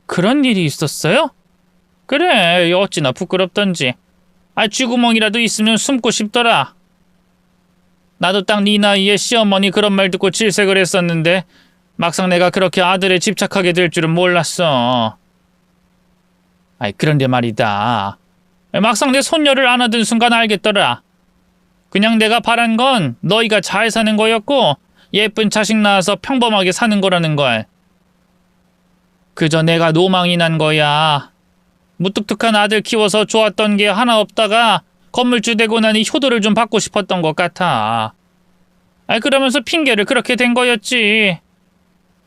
그런 일이 있었어요? 그래, 어찌나 부끄럽던지. 쥐구멍이라도 있으면 숨고 싶더라. 나도 딱 네 나이에 시어머니 그런 말 듣고 질색을 했었는데 막상 내가 그렇게 아들에 집착하게 될 줄은 몰랐어. 그런데 말이다. 막상 내 손녀를 안아든 순간 알겠더라. 그냥 내가 바란 건 너희가 잘 사는 거였고 예쁜 자식 낳아서 평범하게 사는 거라는 걸. 그저 내가 노망이 난 거야. 무뚝뚝한 아들 키워서 좋았던 게 하나 없다가 건물주 되고 나니 효도를 좀 받고 싶었던 것 같아. 그러면서 핑계를 그렇게 댄 거였지.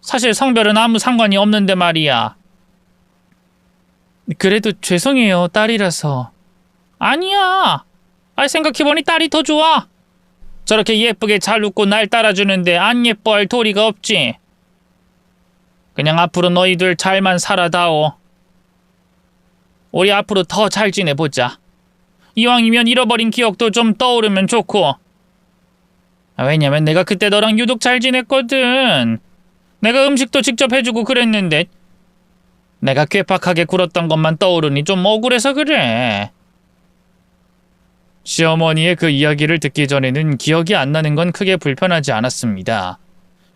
사실 성별은 아무 상관이 없는데 말이야. 그래도 죄송해요, 딸이라서. 아니야. 생각해보니 딸이 더 좋아. 저렇게 예쁘게 잘 웃고 날 따라주는데 안 예뻐할 도리가 없지. 그냥 앞으로 너희들 잘만 살아다오. 우리 앞으로 더 잘 지내보자. 이왕이면 잃어버린 기억도 좀 떠오르면 좋고. 왜냐면 내가 그때 너랑 유독 잘 지냈거든. 내가 음식도 직접 해주고 그랬는데 내가 괴팍하게 굴었던 것만 떠오르니 좀 억울해서 그래. 시어머니의 그 이야기를 듣기 전에는 기억이 안 나는 건 크게 불편하지 않았습니다.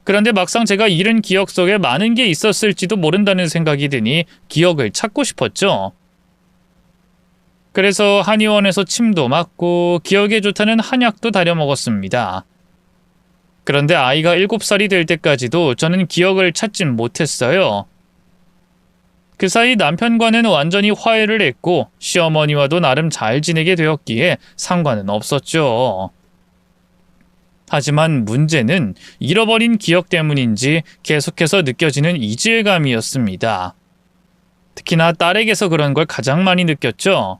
그런데 막상 제가 잃은 기억 속에 많은 게 있었을지도 모른다는 생각이 드니 기억을 찾고 싶었죠. 그래서 한의원에서 침도 맞고 기억에 좋다는 한약도 다려 먹었습니다. 그런데 아이가 7살이 될 때까지도 저는 기억을 찾진 못했어요. 그 사이 남편과는 완전히 화해를 했고 시어머니와도 나름 잘 지내게 되었기에 상관은 없었죠. 하지만 문제는 잃어버린 기억 때문인지 계속해서 느껴지는 이질감이었습니다. 특히나 딸에게서 그런 걸 가장 많이 느꼈죠.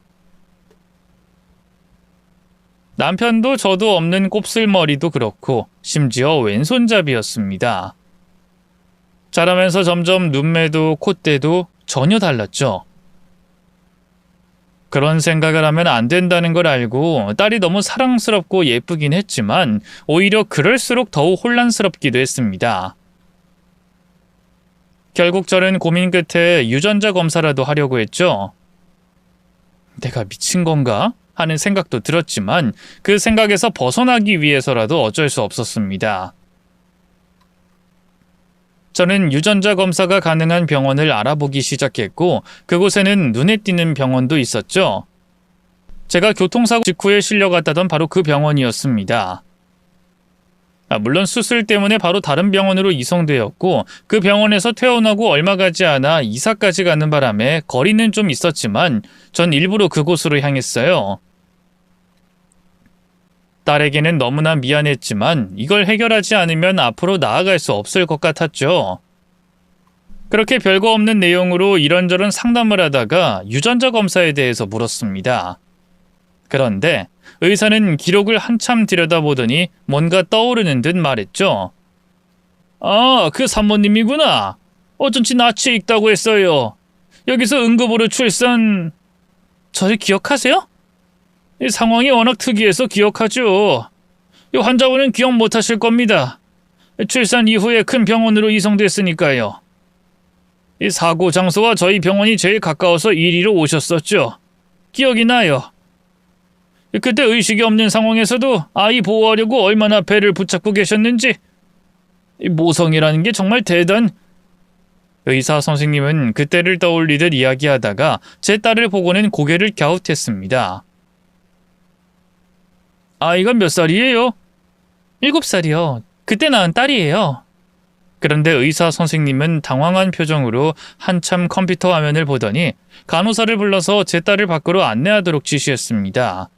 남편도 저도 없는 곱슬머리도 그렇고 심지어 왼손잡이였습니다. 자라면서 점점 눈매도 콧대도 전혀 달랐죠. 그런 생각을 하면 안 된다는 걸 알고 딸이 너무 사랑스럽고 예쁘긴 했지만 오히려 그럴수록 더욱 혼란스럽기도 했습니다. 결국 저는 고민 끝에 유전자 검사라도 하려고 했죠. 내가 미친 건가? 하는 생각도 들었지만 그 생각에서 벗어나기 위해서라도 어쩔 수 없었습니다. 저는 유전자 검사가 가능한 병원을 알아보기 시작했고 그곳에는 눈에 띄는 병원도 있었죠. 제가 교통사고 직후에 실려갔다던 바로 그 병원이었습니다. 물론 수술 때문에 바로 다른 병원으로 이송되었고 그 병원에서 퇴원하고 얼마 가지 않아 이사까지 가는 바람에 거리는 좀 있었지만 전 일부러 그곳으로 향했어요. 딸에게는 너무나 미안했지만 이걸 해결하지 않으면 앞으로 나아갈 수 없을 것 같았죠. 그렇게 별거 없는 내용으로 이런저런 상담을 하다가 유전자 검사에 대해서 물었습니다. 그런데 의사는 기록을 한참 들여다보더니 뭔가 떠오르는 듯 말했죠. 아, 그 산모님이구나. 어쩐지 낯이 익다고 했어요. 여기서 응급으로 출산... 저를 기억하세요? 이 상황이 워낙 특이해서 기억하죠. 이 환자분은 기억 못하실 겁니다. 출산 이후에 큰 병원으로 이송됐으니까요. 이 사고 장소와 저희 병원이 제일 가까워서 이리로 오셨었죠. 기억이 나요. 그때 의식이 없는 상황에서도 아이 보호하려고 얼마나 배를 붙잡고 계셨는지. 이 모성이라는 게 정말 대단... 의사 선생님은 그때를 떠올리듯 이야기하다가 제 딸을 보고는 고개를 갸웃했습니다. 아이가 몇 살이에요? 7살이요. 그때 낳은 딸이에요. 그런데 의사 선생님은 당황한 표정으로 한참 컴퓨터 화면을 보더니 간호사를 불러서 제 딸을 밖으로 안내하도록 지시했습니다.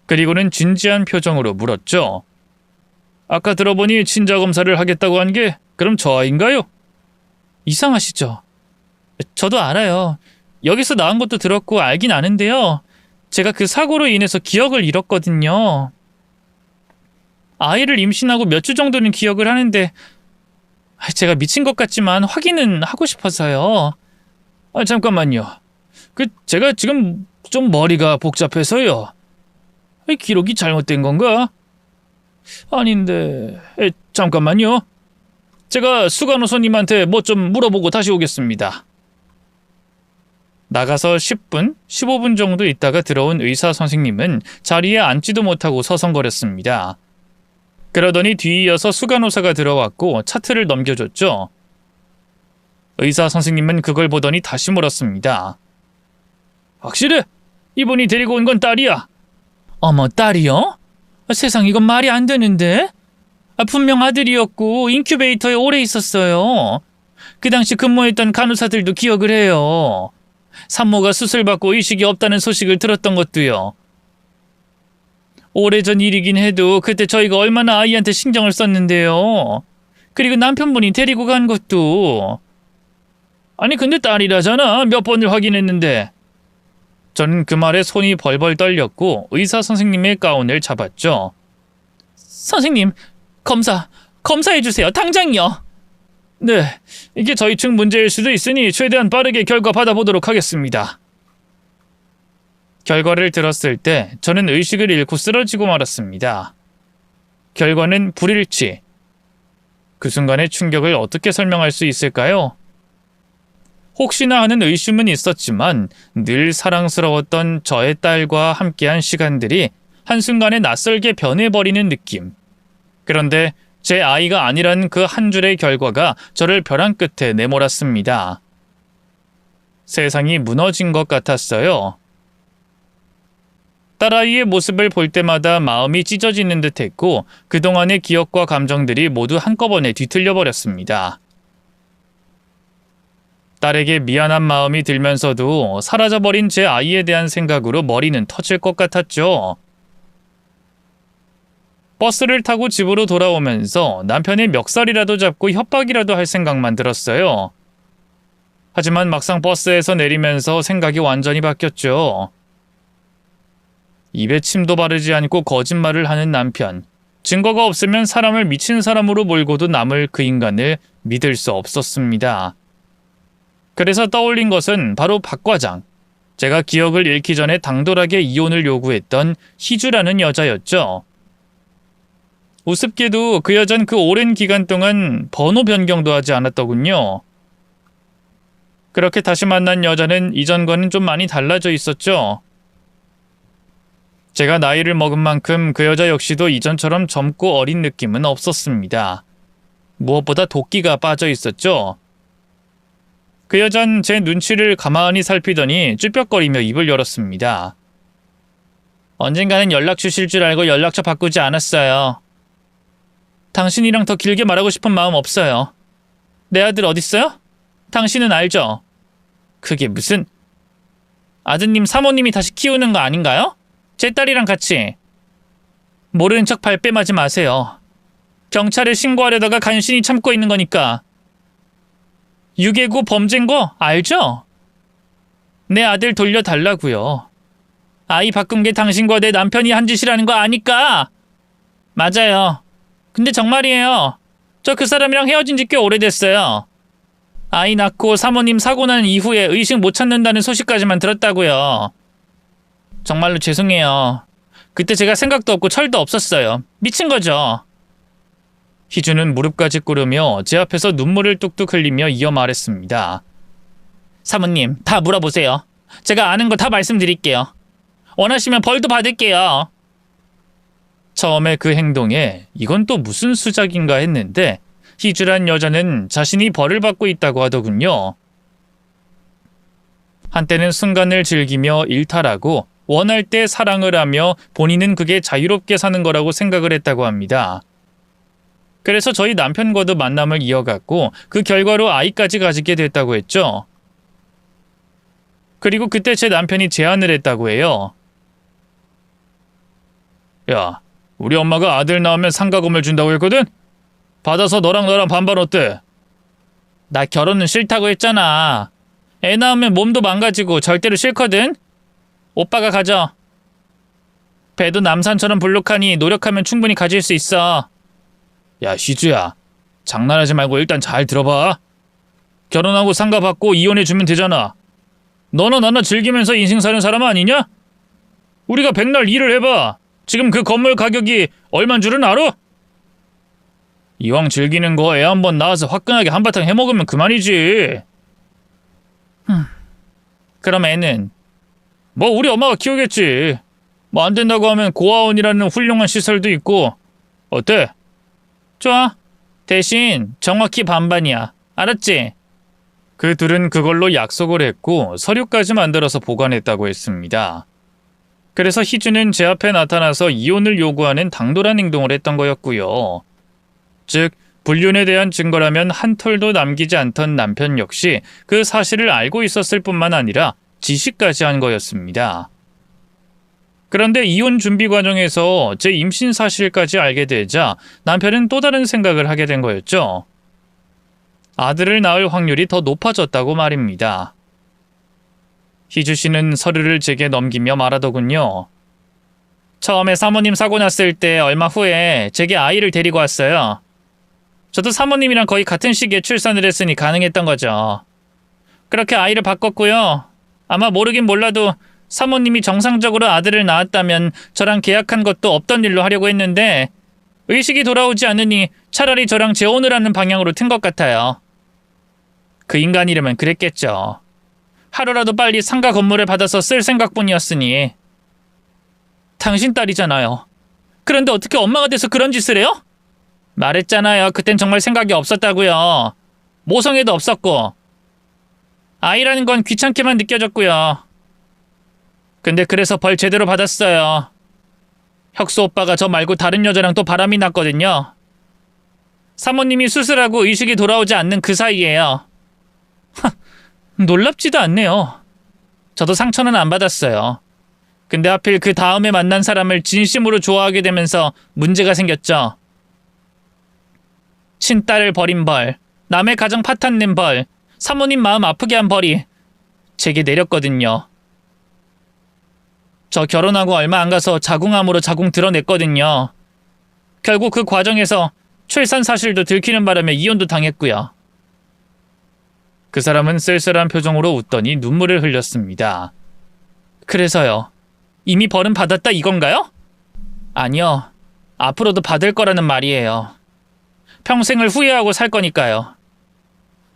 그리고는 진지한 표정으로 물었죠. 아까 들어보니 친자 검사를 하겠다고 한 게 그럼 저 아이인가요? 이상하시죠? 저도 알아요. 여기서 나온 것도 들었고 알긴 아는데요. 제가 그 사고로 인해서 기억을 잃었거든요. 아이를 임신하고 몇 주 정도는 기억을 하는데 제가 미친 것 같지만 확인은 하고 싶어서요. 잠깐만요. 제가 지금 좀 머리가 복잡해서요. 기록이 잘못된 건가? 아닌데... 잠깐만요. 제가 수간호사님한테 뭐 좀 물어보고 다시 오겠습니다. 나가서 10분, 15분 정도 있다가 들어온 의사 선생님은 자리에 앉지도 못하고 서성거렸습니다. 그러더니 뒤이어서 수간호사가 들어왔고 차트를 넘겨줬죠. 의사 선생님은 그걸 보더니 다시 물었습니다. 확실해? 이분이 데리고 온 건 딸이야. 어머, 딸이요? 세상, 이건 말이 안 되는데? 분명 아들이었고 인큐베이터에 오래 있었어요. 그 당시 근무했던 간호사들도 기억을 해요. 산모가 수술받고 의식이 없다는 소식을 들었던 것도요. 오래전 일이긴 해도 그때 저희가 얼마나 아이한테 신경을 썼는데요. 그리고 남편분이 데리고 간 것도. 아니 근데 딸이라잖아. 몇 번을 확인했는데. 저는 그 말에 손이 벌벌 떨렸고 의사 선생님의 가운을 잡았죠. 선생님, 검사해주세요. 당장요. 네, 이게 저희 측 문제일 수도 있으니 최대한 빠르게 결과 받아보도록 하겠습니다. 결과를 들었을 때 저는 의식을 잃고 쓰러지고 말았습니다. 결과는 불일치. 그 순간의 충격을 어떻게 설명할 수 있을까요? 혹시나 하는 의심은 있었지만 늘 사랑스러웠던 저의 딸과 함께한 시간들이 한순간에 낯설게 변해버리는 느낌. 그런데 제 아이가 아니란 그 한 줄의 결과가 저를 벼랑 끝에 내몰았습니다. 세상이 무너진 것 같았어요. 딸아이의 모습을 볼 때마다 마음이 찢어지는 듯했고 그동안의 기억과 감정들이 모두 한꺼번에 뒤틀려 버렸습니다. 딸에게 미안한 마음이 들면서도 사라져버린 제 아이에 대한 생각으로 머리는 터질 것 같았죠. 버스를 타고 집으로 돌아오면서 남편의 멱살이라도 잡고 협박이라도 할 생각만 들었어요. 하지만 막상 버스에서 내리면서 생각이 완전히 바뀌었죠. 입에 침도 바르지 않고 거짓말을 하는 남편. 증거가 없으면 사람을 미친 사람으로 몰고도 남을 그 인간을 믿을 수 없었습니다. 그래서 떠올린 것은 바로 박 과장. 제가 기억을 잃기 전에 당돌하게 이혼을 요구했던 희주라는 여자였죠. 우습게도 그 여잔 그 오랜 기간 동안 번호 변경도 하지 않았더군요. 그렇게 다시 만난 여자는 이전과는 좀 많이 달라져 있었죠. 제가 나이를 먹은 만큼 그 여자 역시도 이전처럼 젊고 어린 느낌은 없었습니다. 무엇보다 도끼가 빠져 있었죠. 그 여잔 제 눈치를 가만히 살피더니 쭈뼛거리며 입을 열었습니다. 언젠가는 연락 주실 줄 알고 연락처 바꾸지 않았어요. 당신이랑 더 길게 말하고 싶은 마음 없어요. 내 아들 어딨어요? 당신은 알죠? 그게 무슨... 아드님 사모님이 다시 키우는 거 아닌가요? 제 딸이랑 같이. 모르는 척 발뺌하지 마세요. 경찰에 신고하려다가 간신히 참고 있는 거니까. 유괴고 범죄인 거 알죠? 내 아들 돌려달라고요. 아이 바꾼 게 당신과 내 남편이 한 짓이라는 거 아니까. 맞아요. 근데 정말이에요. 저 그 사람이랑 헤어진 지 꽤 오래됐어요. 아이 낳고 사모님 사고 난 이후에 의식 못 찾는다는 소식까지만 들었다고요. 정말로 죄송해요. 그때 제가 생각도 없고 철도 없었어요. 미친 거죠. 희주는 무릎까지 꿇으며 제 앞에서 눈물을 뚝뚝 흘리며 이어 말했습니다. 사모님, 다 물어보세요. 제가 아는 거 다 말씀드릴게요. 원하시면 벌도 받을게요. 처음에 그 행동에 이건 또 무슨 수작인가 했는데 희주란 여자는 자신이 벌을 받고 있다고 하더군요. 한때는 순간을 즐기며 일탈하고 원할 때 사랑을 하며 본인은 그게 자유롭게 사는 거라고 생각을 했다고 합니다. 그래서 저희 남편과도 만남을 이어갔고 그 결과로 아이까지 가지게 됐다고 했죠. 그리고 그때 제 남편이 제안을 했다고 해요. 야, 우리 엄마가 아들 낳으면 상가금을 준다고 했거든? 받아서 너랑 나랑 반반 어때? 나 결혼은 싫다고 했잖아. 애 낳으면 몸도 망가지고 절대로 싫거든? 오빠가 가져. 배도 남산처럼 불룩하니 노력하면 충분히 가질 수 있어. 야, 희주야. 장난하지 말고 일단 잘 들어봐. 결혼하고 상가 받고 이혼해주면 되잖아. 너나 나나 즐기면서 인생 사는 사람 아니냐? 우리가 백날 일을 해봐. 지금 그 건물 가격이 얼만 줄은 알아? 이왕 즐기는 거 애 한 번 낳아서 화끈하게 한바탕 해먹으면 그만이지. 그럼 애는? 뭐 우리 엄마가 키우겠지. 뭐 안 된다고 하면 고아원이라는 훌륭한 시설도 있고. 어때? 좋아. 대신 정확히 반반이야. 알았지? 그 둘은 그걸로 약속을 했고 서류까지 만들어서 보관했다고 했습니다. 그래서 희주는 제 앞에 나타나서 이혼을 요구하는 당돌한 행동을 했던 거였고요. 즉 불륜에 대한 증거라면 한 털도 남기지 않던 남편 역시 그 사실을 알고 있었을 뿐만 아니라 지시까지 한 거였습니다. 그런데 이혼 준비 과정에서 제 임신 사실까지 알게 되자 남편은 또 다른 생각을 하게 된 거였죠. 아들을 낳을 확률이 더 높아졌다고 말입니다. 희주 씨는 서류를 제게 넘기며 말하더군요. 처음에 사모님 사고 났을 때 얼마 후에 제게 아이를 데리고 왔어요. 저도 사모님이랑 거의 같은 시기에 출산을 했으니 가능했던 거죠. 그렇게 아이를 바꿨고요. 아마 모르긴 몰라도 사모님이 정상적으로 아들을 낳았다면 저랑 계약한 것도 없던 일로 하려고 했는데 의식이 돌아오지 않으니 차라리 저랑 재혼을 하는 방향으로 튼 것 같아요. 그 인간이라면 그랬겠죠. 하루라도 빨리 상가 건물을 받아서 쓸 생각뿐이었으니. 당신 딸이잖아요. 그런데 어떻게 엄마가 돼서 그런 짓을 해요? 말했잖아요. 그땐 정말 생각이 없었다고요. 모성애도 없었고. 아이라는 건 귀찮게만 느껴졌고요. 근데 그래서 벌 제대로 받았어요. 혁수 오빠가 저 말고 다른 여자랑 또 바람이 났거든요. 사모님이 수술하고 의식이 돌아오지 않는 그 사이에요. 놀랍지도 않네요. 저도 상처는 안 받았어요. 근데 하필 그 다음에 만난 사람을 진심으로 좋아하게 되면서 문제가 생겼죠. 친딸을 버린 벌, 남의 가정 파탄낸 벌, 사모님 마음 아프게 한 벌이 제게 내렸거든요. 저 결혼하고 얼마 안 가서 자궁암으로 자궁 드러냈거든요. 결국 그 과정에서 출산 사실도 들키는 바람에 이혼도 당했고요. 그 사람은 쓸쓸한 표정으로 웃더니 눈물을 흘렸습니다. 그래서요. 이미 벌은 받았다 이건가요? 아니요. 앞으로도 받을 거라는 말이에요. 평생을 후회하고 살 거니까요.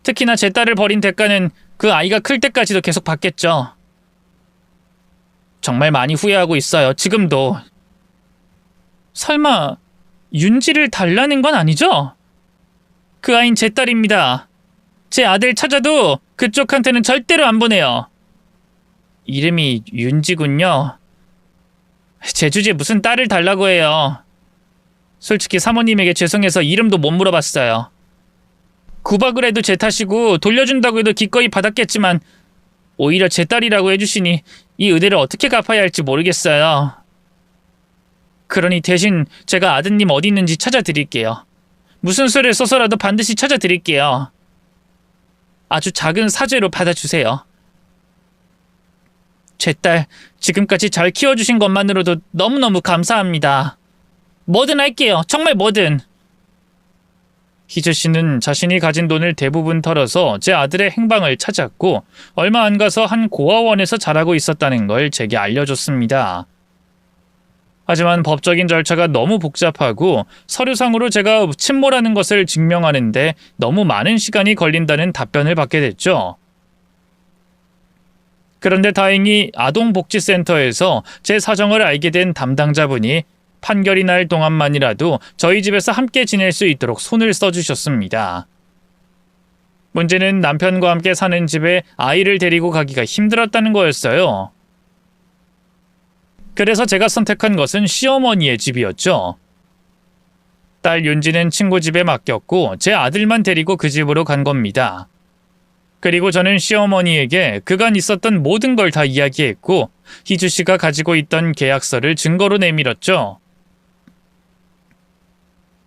특히나 제 딸을 버린 대가는 그 아이가 클 때까지도 계속 받겠죠. 정말 많이 후회하고 있어요. 지금도. 설마 윤지를 달라는 건 아니죠? 그 아인 제 딸입니다. 제 아들 찾아도 그쪽한테는 절대로 안 보내요. 이름이 윤지군요. 제 주제에 무슨 딸을 달라고 해요. 솔직히 사모님에게 죄송해서 이름도 못 물어봤어요. 구박을 해도 제 탓이고 돌려준다고 해도 기꺼이 받았겠지만 오히려 제 딸이라고 해주시니 이 은혜를 어떻게 갚아야 할지 모르겠어요. 그러니 대신 제가 아드님 어디 있는지 찾아드릴게요. 무슨 수를 써서라도 반드시 찾아드릴게요. 아주 작은 사죄로 받아주세요. 제 딸 지금까지 잘 키워주신 것만으로도 너무너무 감사합니다. 뭐든 할게요. 정말 뭐든. 희주 씨는 자신이 가진 돈을 대부분 털어서 제 아들의 행방을 찾았고 얼마 안 가서 한 고아원에서 자라고 있었다는 걸 제게 알려줬습니다. 하지만 법적인 절차가 너무 복잡하고 서류상으로 제가 친모라는 것을 증명하는데 너무 많은 시간이 걸린다는 답변을 받게 됐죠. 그런데 다행히 아동복지센터에서 제 사정을 알게 된 담당자분이 판결이 날 동안만이라도 저희 집에서 함께 지낼 수 있도록 손을 써주셨습니다. 문제는 남편과 함께 사는 집에 아이를 데리고 가기가 힘들었다는 거였어요. 그래서 제가 선택한 것은 시어머니의 집이었죠. 딸 윤지는 친구 집에 맡겼고 제 아들만 데리고 그 집으로 간 겁니다. 그리고 저는 시어머니에게 그간 있었던 모든 걸 다 이야기했고 희주 씨가 가지고 있던 계약서를 증거로 내밀었죠.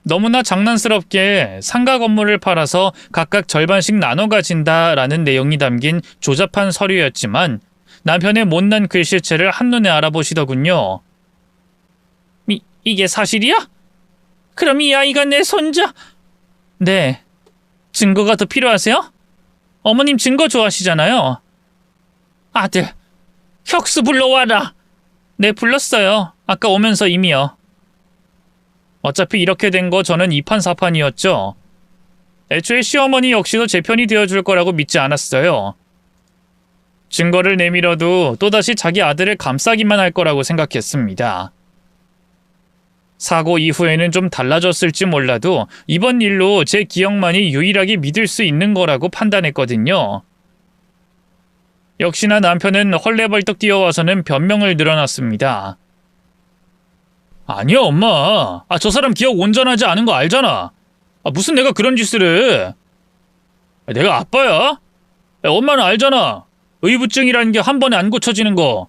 너무나 장난스럽게 상가 건물을 팔아서 각각 절반씩 나눠 가진다라는 내용이 담긴 조잡한 서류였지만 남편의 못난 글씨체를 한눈에 알아보시더군요. 이게 사실이야? 그럼 이 아이가 내 손자? 네. 증거가 더 필요하세요? 어머님 증거 좋아하시잖아요. 아들, 혁수 불러와라. 네, 불렀어요. 아까 오면서 이미요. 어차피 이렇게 된 거 저는 이판사판이었죠. 애초에 시어머니 역시도 제 편이 되어줄 거라고 믿지 않았어요. 증거를 내밀어도 또다시 자기 아들을 감싸기만 할 거라고 생각했습니다. 사고 이후에는 좀 달라졌을지 몰라도 이번 일로 제 기억만이 유일하게 믿을 수 있는 거라고 판단했거든요. 역시나 남편은 헐레벌떡 뛰어와서는 변명을 늘어놨습니다. 아니야 엄마. 저 사람 기억 온전하지 않은 거 알잖아. 무슨 내가 그런 짓을 해. 내가 아빠야? 엄마는 알잖아. 의부증이라는 게 한 번에 안 고쳐지는 거.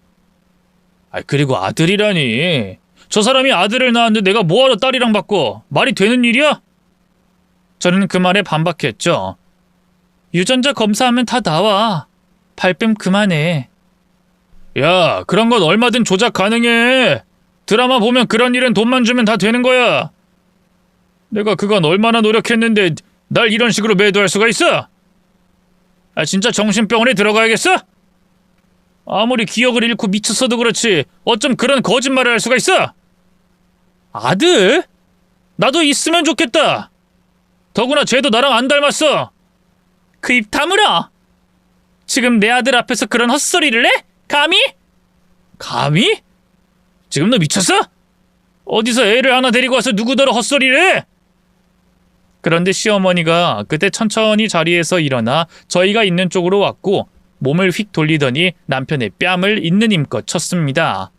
그리고 아들이라니. 저 사람이 아들을 낳았는데 내가 뭐하러 딸이랑 바꿔. 말이 되는 일이야? 저는 그 말에 반박했죠. 유전자 검사하면 다 나와. 발뺌 그만해. 야, 그런 건 얼마든 조작 가능해. 드라마 보면 그런 일은 돈만 주면 다 되는 거야. 내가 그간 얼마나 노력했는데 날 이런 식으로 매도할 수가 있어? 진짜 정신병원에 들어가야겠어? 아무리 기억을 잃고 미쳤어도 그렇지 어쩜 그런 거짓말을 할 수가 있어? 아들? 나도 있으면 좋겠다. 더구나 쟤도 나랑 안 닮았어. 그 입 다물어. 지금 내 아들 앞에서 그런 헛소리를 해? 감히? 감히? 지금 너 미쳤어? 어디서 애를 하나 데리고 와서 누구더러 헛소리를 해? 그런데 시어머니가 그때 천천히 자리에서 일어나 저희가 있는 쪽으로 왔고 몸을 휙 돌리더니 남편의 뺨을 있는 힘껏 쳤습니다.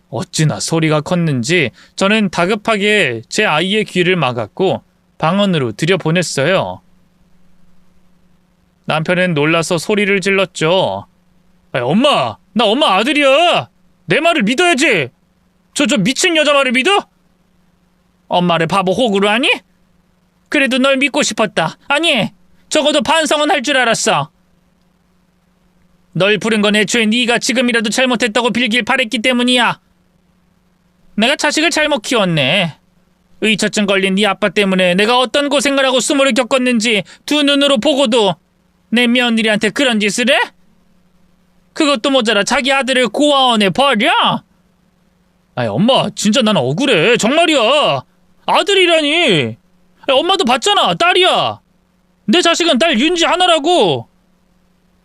어찌나 소리가 컸는지 저는 다급하게 제 아이의 귀를 막았고 방언으로 들여보냈어요. 남편은 놀라서 소리를 질렀죠. 엄마! 나 엄마 아들이야! 내 말을 믿어야지! 저 미친 여자 말을 믿어? 엄마를 바보 호구로 하니? 그래도 널 믿고 싶었다. 아니, 적어도 반성은 할 줄 알았어. 널 부른 건 애초에 네가 지금이라도 잘못했다고 빌길 바랬기 때문이야. 내가 자식을 잘못 키웠네. 의처증 걸린 네 아빠 때문에 내가 어떤 고생을 하고 수모를 겪었는지 두 눈으로 보고도 내 며느리한테 그런 짓을 해? 그것도 모자라 자기 아들을 고아원에 버려? 엄마, 진짜 난 억울해. 정말이야. 아들이라니. 엄마도 봤잖아. 딸이야. 내 자식은 딸 윤지 하나라고.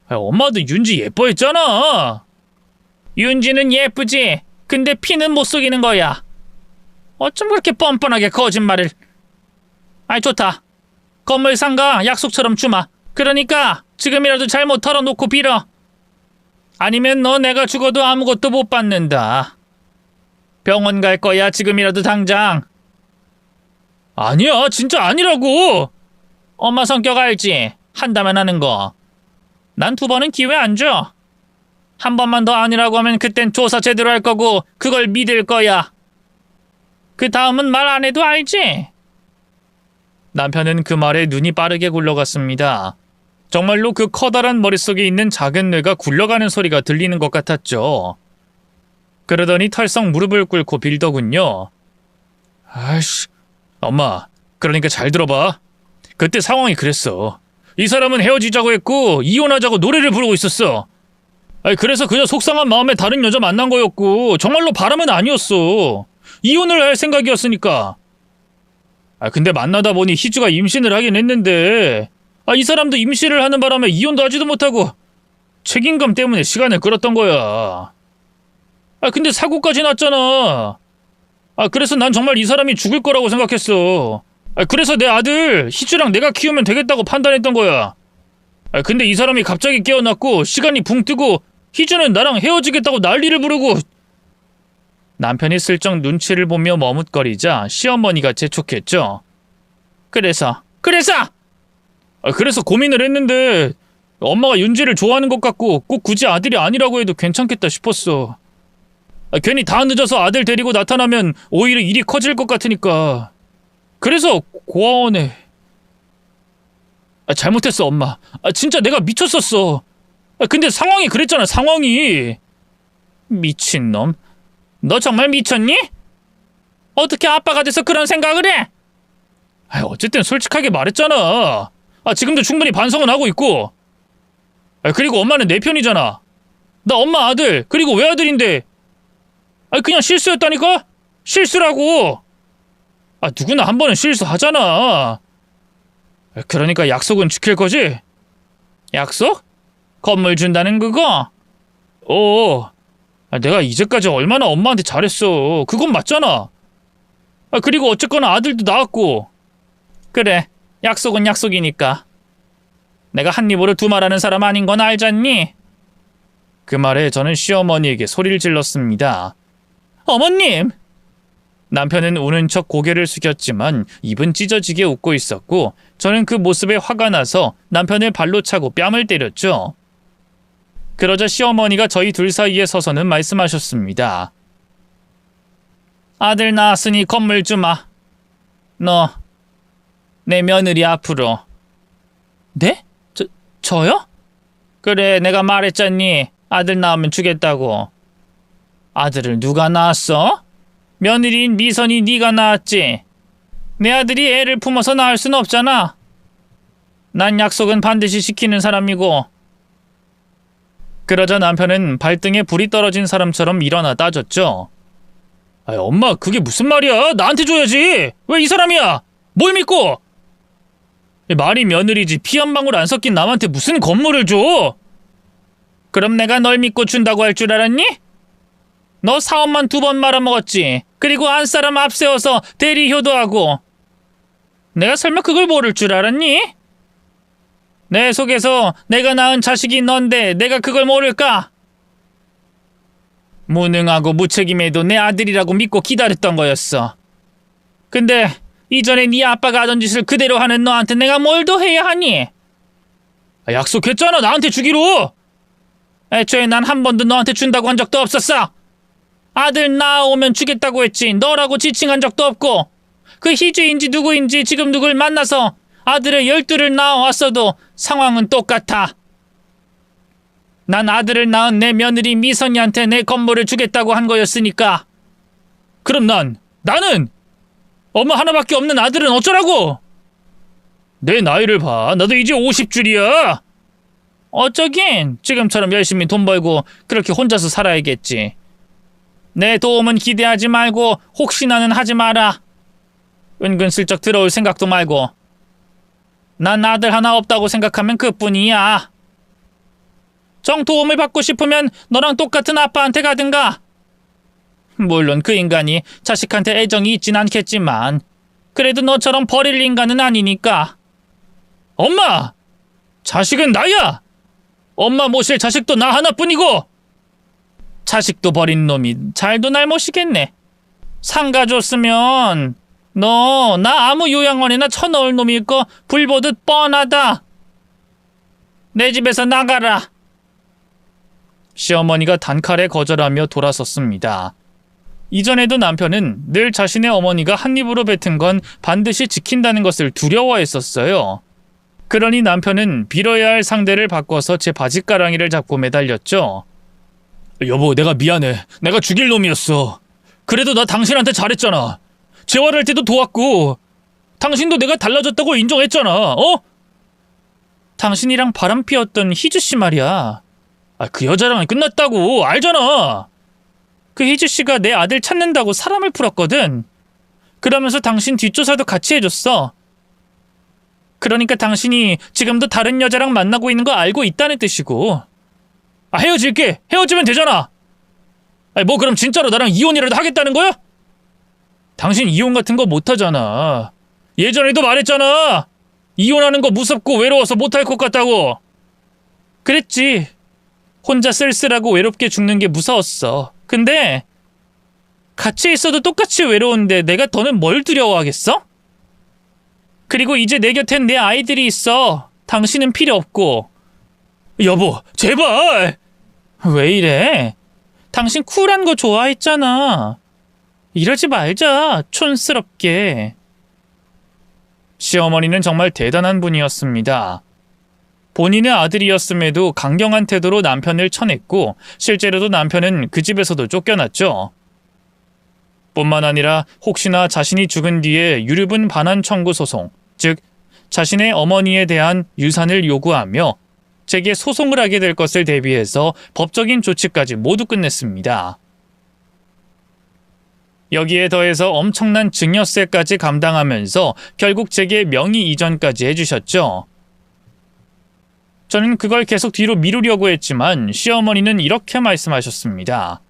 엄마도 윤지 예뻐했잖아. 윤지는 예쁘지? 근데 피는 못 속이는 거야. 어쩜 그렇게 뻔뻔하게 거짓말을. 아이 좋다. 건물 상가 약속처럼 주마. 그러니까 지금이라도 잘못 털어놓고 빌어. 아니면 너 내가 죽어도 아무것도 못 받는다. 병원 갈 거야 지금이라도 당장. 아니야, 진짜 아니라고. 엄마 성격 알지? 한다면 하는 거. 난 2번은 기회 안 줘. 한 번만 더 아니라고 하면 그땐 조사 제대로 할 거고 그걸 믿을 거야. 그 다음은 말 안 해도 알지? 남편은 그 말에 눈이 빠르게 굴러갔습니다. 정말로 그 커다란 머릿속에 있는 작은 뇌가 굴러가는 소리가 들리는 것 같았죠. 그러더니 털썩 무릎을 꿇고 빌더군요. 아이씨, 엄마, 그러니까 잘 들어봐. 그때 상황이 그랬어. 이 사람은 헤어지자고 했고 이혼하자고 노래를 부르고 있었어. 그래서 그저 속상한 마음에 다른 여자 만난 거였고 정말로 바람은 아니었어. 이혼을 할 생각이었으니까. 근데 만나다 보니 희주가 임신을 하긴 했는데 이 사람도 임신을 하는 바람에 이혼도 하지도 못하고 책임감 때문에 시간을 끌었던 거야. 근데 사고까지 났잖아. 그래서 난 정말 이 사람이 죽을 거라고 생각했어. 그래서 내 아들 희주랑 내가 키우면 되겠다고 판단했던 거야. 근데 이 사람이 갑자기 깨어났고 시간이 붕 뜨고 희주는 나랑 헤어지겠다고 난리를 부르고. 남편이 슬쩍 눈치를 보며 머뭇거리자 시어머니가 재촉했죠. 그래서 고민을 했는데 엄마가 윤지를 좋아하는 것 같고 꼭 굳이 아들이 아니라고 해도 괜찮겠다 싶었어. 괜히 다 늦어서 아들 데리고 나타나면 오히려 일이 커질 것 같으니까. 그래서 고아원에. 잘못했어 엄마. 진짜 내가 미쳤었어. 근데 상황이 그랬잖아, 상황이. 미친놈. 너 정말 미쳤니? 어떻게 아빠가 돼서 그런 생각을 해? 어쨌든 솔직하게 말했잖아. 지금도 충분히 반성은 하고 있고. 그리고 엄마는 내 편이잖아. 나 엄마 아들, 그리고 외아들인데. 그냥 실수였다니까? 실수라고. 누구나 한 번은 실수하잖아. 그러니까 약속은 지킬 거지? 약속? 건물 준다는 그거? 내가 이제까지 얼마나 엄마한테 잘했어. 그건 맞잖아. 그리고 어쨌거나 아들도 낳았고. 그래, 약속은 약속이니까. 내가 한 입으로 두 말하는 사람 아닌 건 알잖니? 그 말에 저는 시어머니에게 소리를 질렀습니다. 어머님! 남편은 우는 척 고개를 숙였지만 입은 찢어지게 웃고 있었고 저는 그 모습에 화가 나서 남편을 발로 차고 뺨을 때렸죠. 그러자 시어머니가 저희 둘 사이에 서서는 말씀하셨습니다. 아들 낳았으니 건물 주마. 너, 내 며느리 앞으로. 네? 저요? 그래, 내가 말했잖니. 아들 낳으면 주겠다고. 아들을 누가 낳았어? 며느리인 미선이 네가 낳았지. 내 아들이 애를 품어서 낳을 순 없잖아. 난 약속은 반드시 지키는 사람이고. 그러자 남편은 발등에 불이 떨어진 사람처럼 일어나 따졌죠. 엄마, 그게 무슨 말이야? 나한테 줘야지. 왜 이 사람이야? 뭘 믿고? 말이 며느리지 피 한 방울 안 섞인 남한테 무슨 건물을 줘? 그럼 내가 널 믿고 준다고 할 줄 알았니? 너 사업만 2번 말아먹었지. 그리고 안 사람 앞세워서 대리 효도하고. 내가 설마 그걸 모를 줄 알았니? 내 속에서 내가 낳은 자식이 넌데 내가 그걸 모를까? 무능하고 무책임해도 내 아들이라고 믿고 기다렸던 거였어. 근데 이전에 네 아빠가 하던 짓을 그대로 하는 너한테 내가 뭘 더 해야 하니? 약속했잖아, 나한테 주기로. 애초에 난 한 번도 너한테 준다고 한 적도 없었어. 아들 낳아오면 주겠다고 했지. 너라고 지칭한 적도 없고. 그 희주인지 누구인지 지금 누굴 만나서 아들을 12를 낳아왔어도 상황은 똑같아. 난 아들을 낳은 내 며느리 미선이한테 내 건물을 주겠다고 한 거였으니까. 그럼 나는 엄마 하나밖에 없는 아들은 어쩌라고? 내 나이를 봐. 나도 이제 50줄이야. 어쩌긴 지금처럼 열심히 돈 벌고 그렇게 혼자서 살아야겠지. 내 도움은 기대하지 말고 혹시나는 하지 마라. 은근슬쩍 들어올 생각도 말고. 난 아들 하나 없다고 생각하면 그뿐이야. 정 도움을 받고 싶으면 너랑 똑같은 아빠한테 가든가. 물론 그 인간이 자식한테 애정이 있진 않겠지만 그래도 너처럼 버릴 인간은 아니니까. 엄마! 자식은 나야! 엄마 모실 자식도 나 하나뿐이고! 자식도 버린 놈이 잘도 날 모시겠네. 상가 줬으면 너 나 아무 요양원에나 쳐넣을 놈일 거 불보듯 뻔하다. 내 집에서 나가라. 시어머니가 단칼에 거절하며 돌아섰습니다. 이전에도 남편은 늘 자신의 어머니가 한 입으로 뱉은 건 반드시 지킨다는 것을 두려워했었어요. 그러니 남편은 빌어야 할 상대를 바꿔서 제 바짓가랑이를 잡고 매달렸죠. 여보, 내가 미안해. 내가 죽일 놈이었어. 그래도 나 당신한테 잘했잖아. 재활할 때도 도왔고 당신도 내가 달라졌다고 인정했잖아. 어? 당신이랑 바람 피웠던 희주씨 말이야. 그 여자랑은 끝났다고. 알잖아. 그 희주씨가 내 아들 찾는다고 사람을 풀었거든. 그러면서 당신 뒷조사도 같이 해줬어. 그러니까 당신이 지금도 다른 여자랑 만나고 있는 거 알고 있다는 뜻이고. 헤어질게. 헤어지면 되잖아. 뭐 그럼 진짜로 나랑 이혼이라도 하겠다는 거야? 당신 이혼 같은 거 못하잖아. 예전에도 말했잖아. 이혼하는 거 무섭고 외로워서 못할 것 같다고. 그랬지. 혼자 쓸쓸하고 외롭게 죽는 게 무서웠어. 근데 같이 있어도 똑같이 외로운데 내가 더는 뭘 두려워하겠어? 그리고 이제 내 곁엔 내 아이들이 있어. 당신은 필요 없고. 여보, 제발. 왜 이래? 당신 쿨한 거 좋아했잖아. 이러지 말자, 촌스럽게. 시어머니는 정말 대단한 분이었습니다. 본인의 아들이었음에도 강경한 태도로 남편을 쳐냈고 실제로도 남편은 그 집에서도 쫓겨났죠. 뿐만 아니라 혹시나 자신이 죽은 뒤에 유류분 반환 청구 소송, 즉 자신의 어머니에 대한 유산을 요구하며 제게 소송을 하게 될 것을 대비해서 법적인 조치까지 모두 끝냈습니다. 여기에 더해서 엄청난 증여세까지 감당하면서 결국 제게 명의 이전까지 해주셨죠. 저는 그걸 계속 뒤로 미루려고 했지만 시어머니는 이렇게 말씀하셨습니다.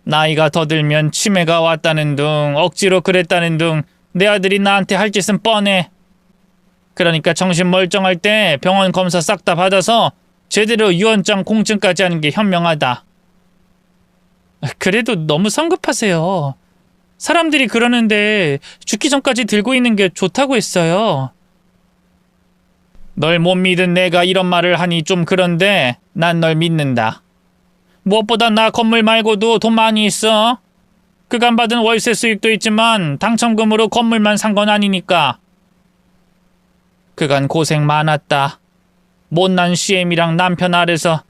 나이가 더 들면 치매가 왔다는 둥, 억지로 그랬다는 둥, 내 아들이 나한테 할 짓은 뻔해. 그러니까 정신 멀쩡할 때 병원 검사 싹 다 받아서 제대로 유언장 공증까지 하는 게 현명하다. 그래도 너무 성급하세요. 사람들이 그러는데 죽기 전까지 들고 있는 게 좋다고 했어요. 널 못 믿은 내가 이런 말을 하니 좀 그런데 난 널 믿는다. 무엇보다 나 건물 말고도 돈 많이 있어. 그간 받은 월세 수익도 있지만 당첨금으로 건물만 산 건 아니니까. 그간 고생 많았다. 못난 CM이랑 남편 아래서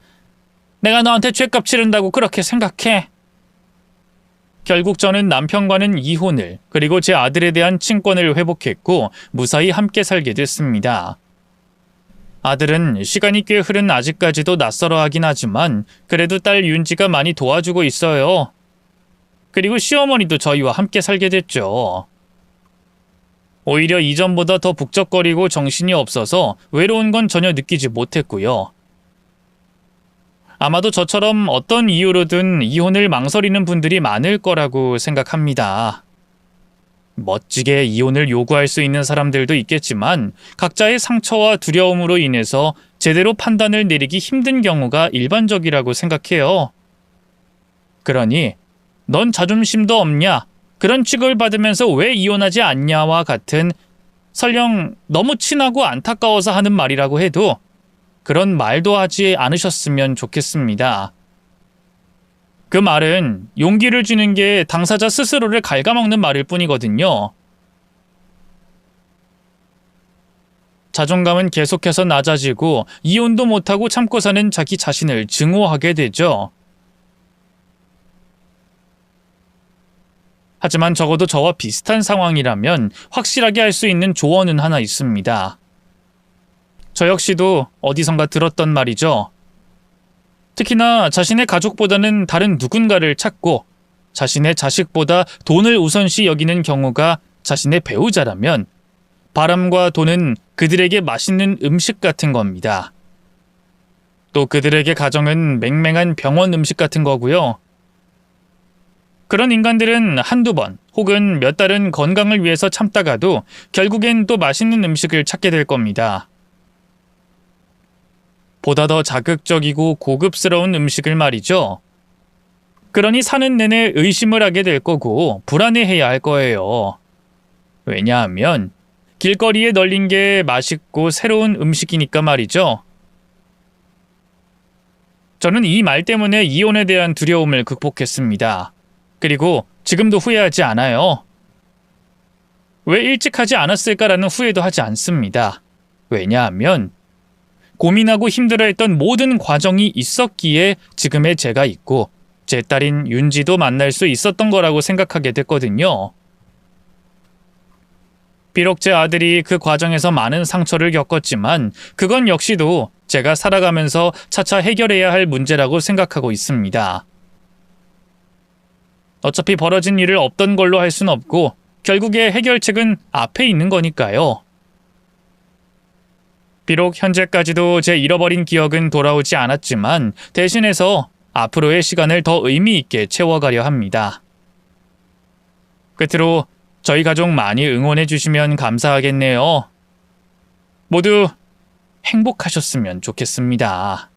내가 너한테 죗값 치른다고 그렇게 생각해. 결국 저는 남편과는 이혼을 그리고 제 아들에 대한 친권을 회복했고 무사히 함께 살게 됐습니다. 아들은 시간이 꽤 흐른 아직까지도 낯설어하긴 하지만 그래도 딸 윤지가 많이 도와주고 있어요. 그리고 시어머니도 저희와 함께 살게 됐죠. 오히려 이전보다 더 북적거리고 정신이 없어서 외로운 건 전혀 느끼지 못했고요. 아마도 저처럼 어떤 이유로든 이혼을 망설이는 분들이 많을 거라고 생각합니다. 멋지게 이혼을 요구할 수 있는 사람들도 있겠지만 각자의 상처와 두려움으로 인해서 제대로 판단을 내리기 힘든 경우가 일반적이라고 생각해요. 그러니 넌 자존심도 없냐? 그런 취급을 받으면서 왜 이혼하지 않냐와 같은 설령 너무 친하고 안타까워서 하는 말이라고 해도 그런 말도 하지 않으셨으면 좋겠습니다. 그 말은 용기를 주는 게 당사자 스스로를 갉아먹는 말일 뿐이거든요. 자존감은 계속해서 낮아지고 이혼도 못하고 참고 사는 자기 자신을 증오하게 되죠. 하지만 적어도 저와 비슷한 상황이라면 확실하게 할 수 있는 조언은 하나 있습니다. 저 역시도 어디선가 들었던 말이죠. 특히나 자신의 가족보다는 다른 누군가를 찾고 자신의 자식보다 돈을 우선시 여기는 경우가 자신의 배우자라면 바람과 돈은 그들에게 맛있는 음식 같은 겁니다. 또 그들에게 가정은 맹맹한 병원 음식 같은 거고요. 그런 인간들은 한두 번 혹은 몇 달은 건강을 위해서 참다가도 결국엔 또 맛있는 음식을 찾게 될 겁니다. 보다 더 자극적이고 고급스러운 음식을 말이죠. 그러니 사는 내내 의심을 하게 될 거고 불안해해야 할 거예요. 왜냐하면 길거리에 널린 게 맛있고 새로운 음식이니까 말이죠. 저는 이 말 때문에 이혼에 대한 두려움을 극복했습니다. 그리고 지금도 후회하지 않아요. 왜 일찍 하지 않았을까라는 후회도 하지 않습니다. 왜냐하면 고민하고 힘들어했던 모든 과정이 있었기에 지금의 제가 있고 제 딸인 윤지도 만날 수 있었던 거라고 생각하게 됐거든요. 비록 제 아들이 그 과정에서 많은 상처를 겪었지만 그건 역시도 제가 살아가면서 차차 해결해야 할 문제라고 생각하고 있습니다. 어차피 벌어진 일을 없던 걸로 할 순 없고 결국에 해결책은 앞에 있는 거니까요. 비록 현재까지도 제 잃어버린 기억은 돌아오지 않았지만 대신해서 앞으로의 시간을 더 의미 있게 채워가려 합니다. 끝으로 저희 가족 많이 응원해 주시면 감사하겠네요. 모두 행복하셨으면 좋겠습니다.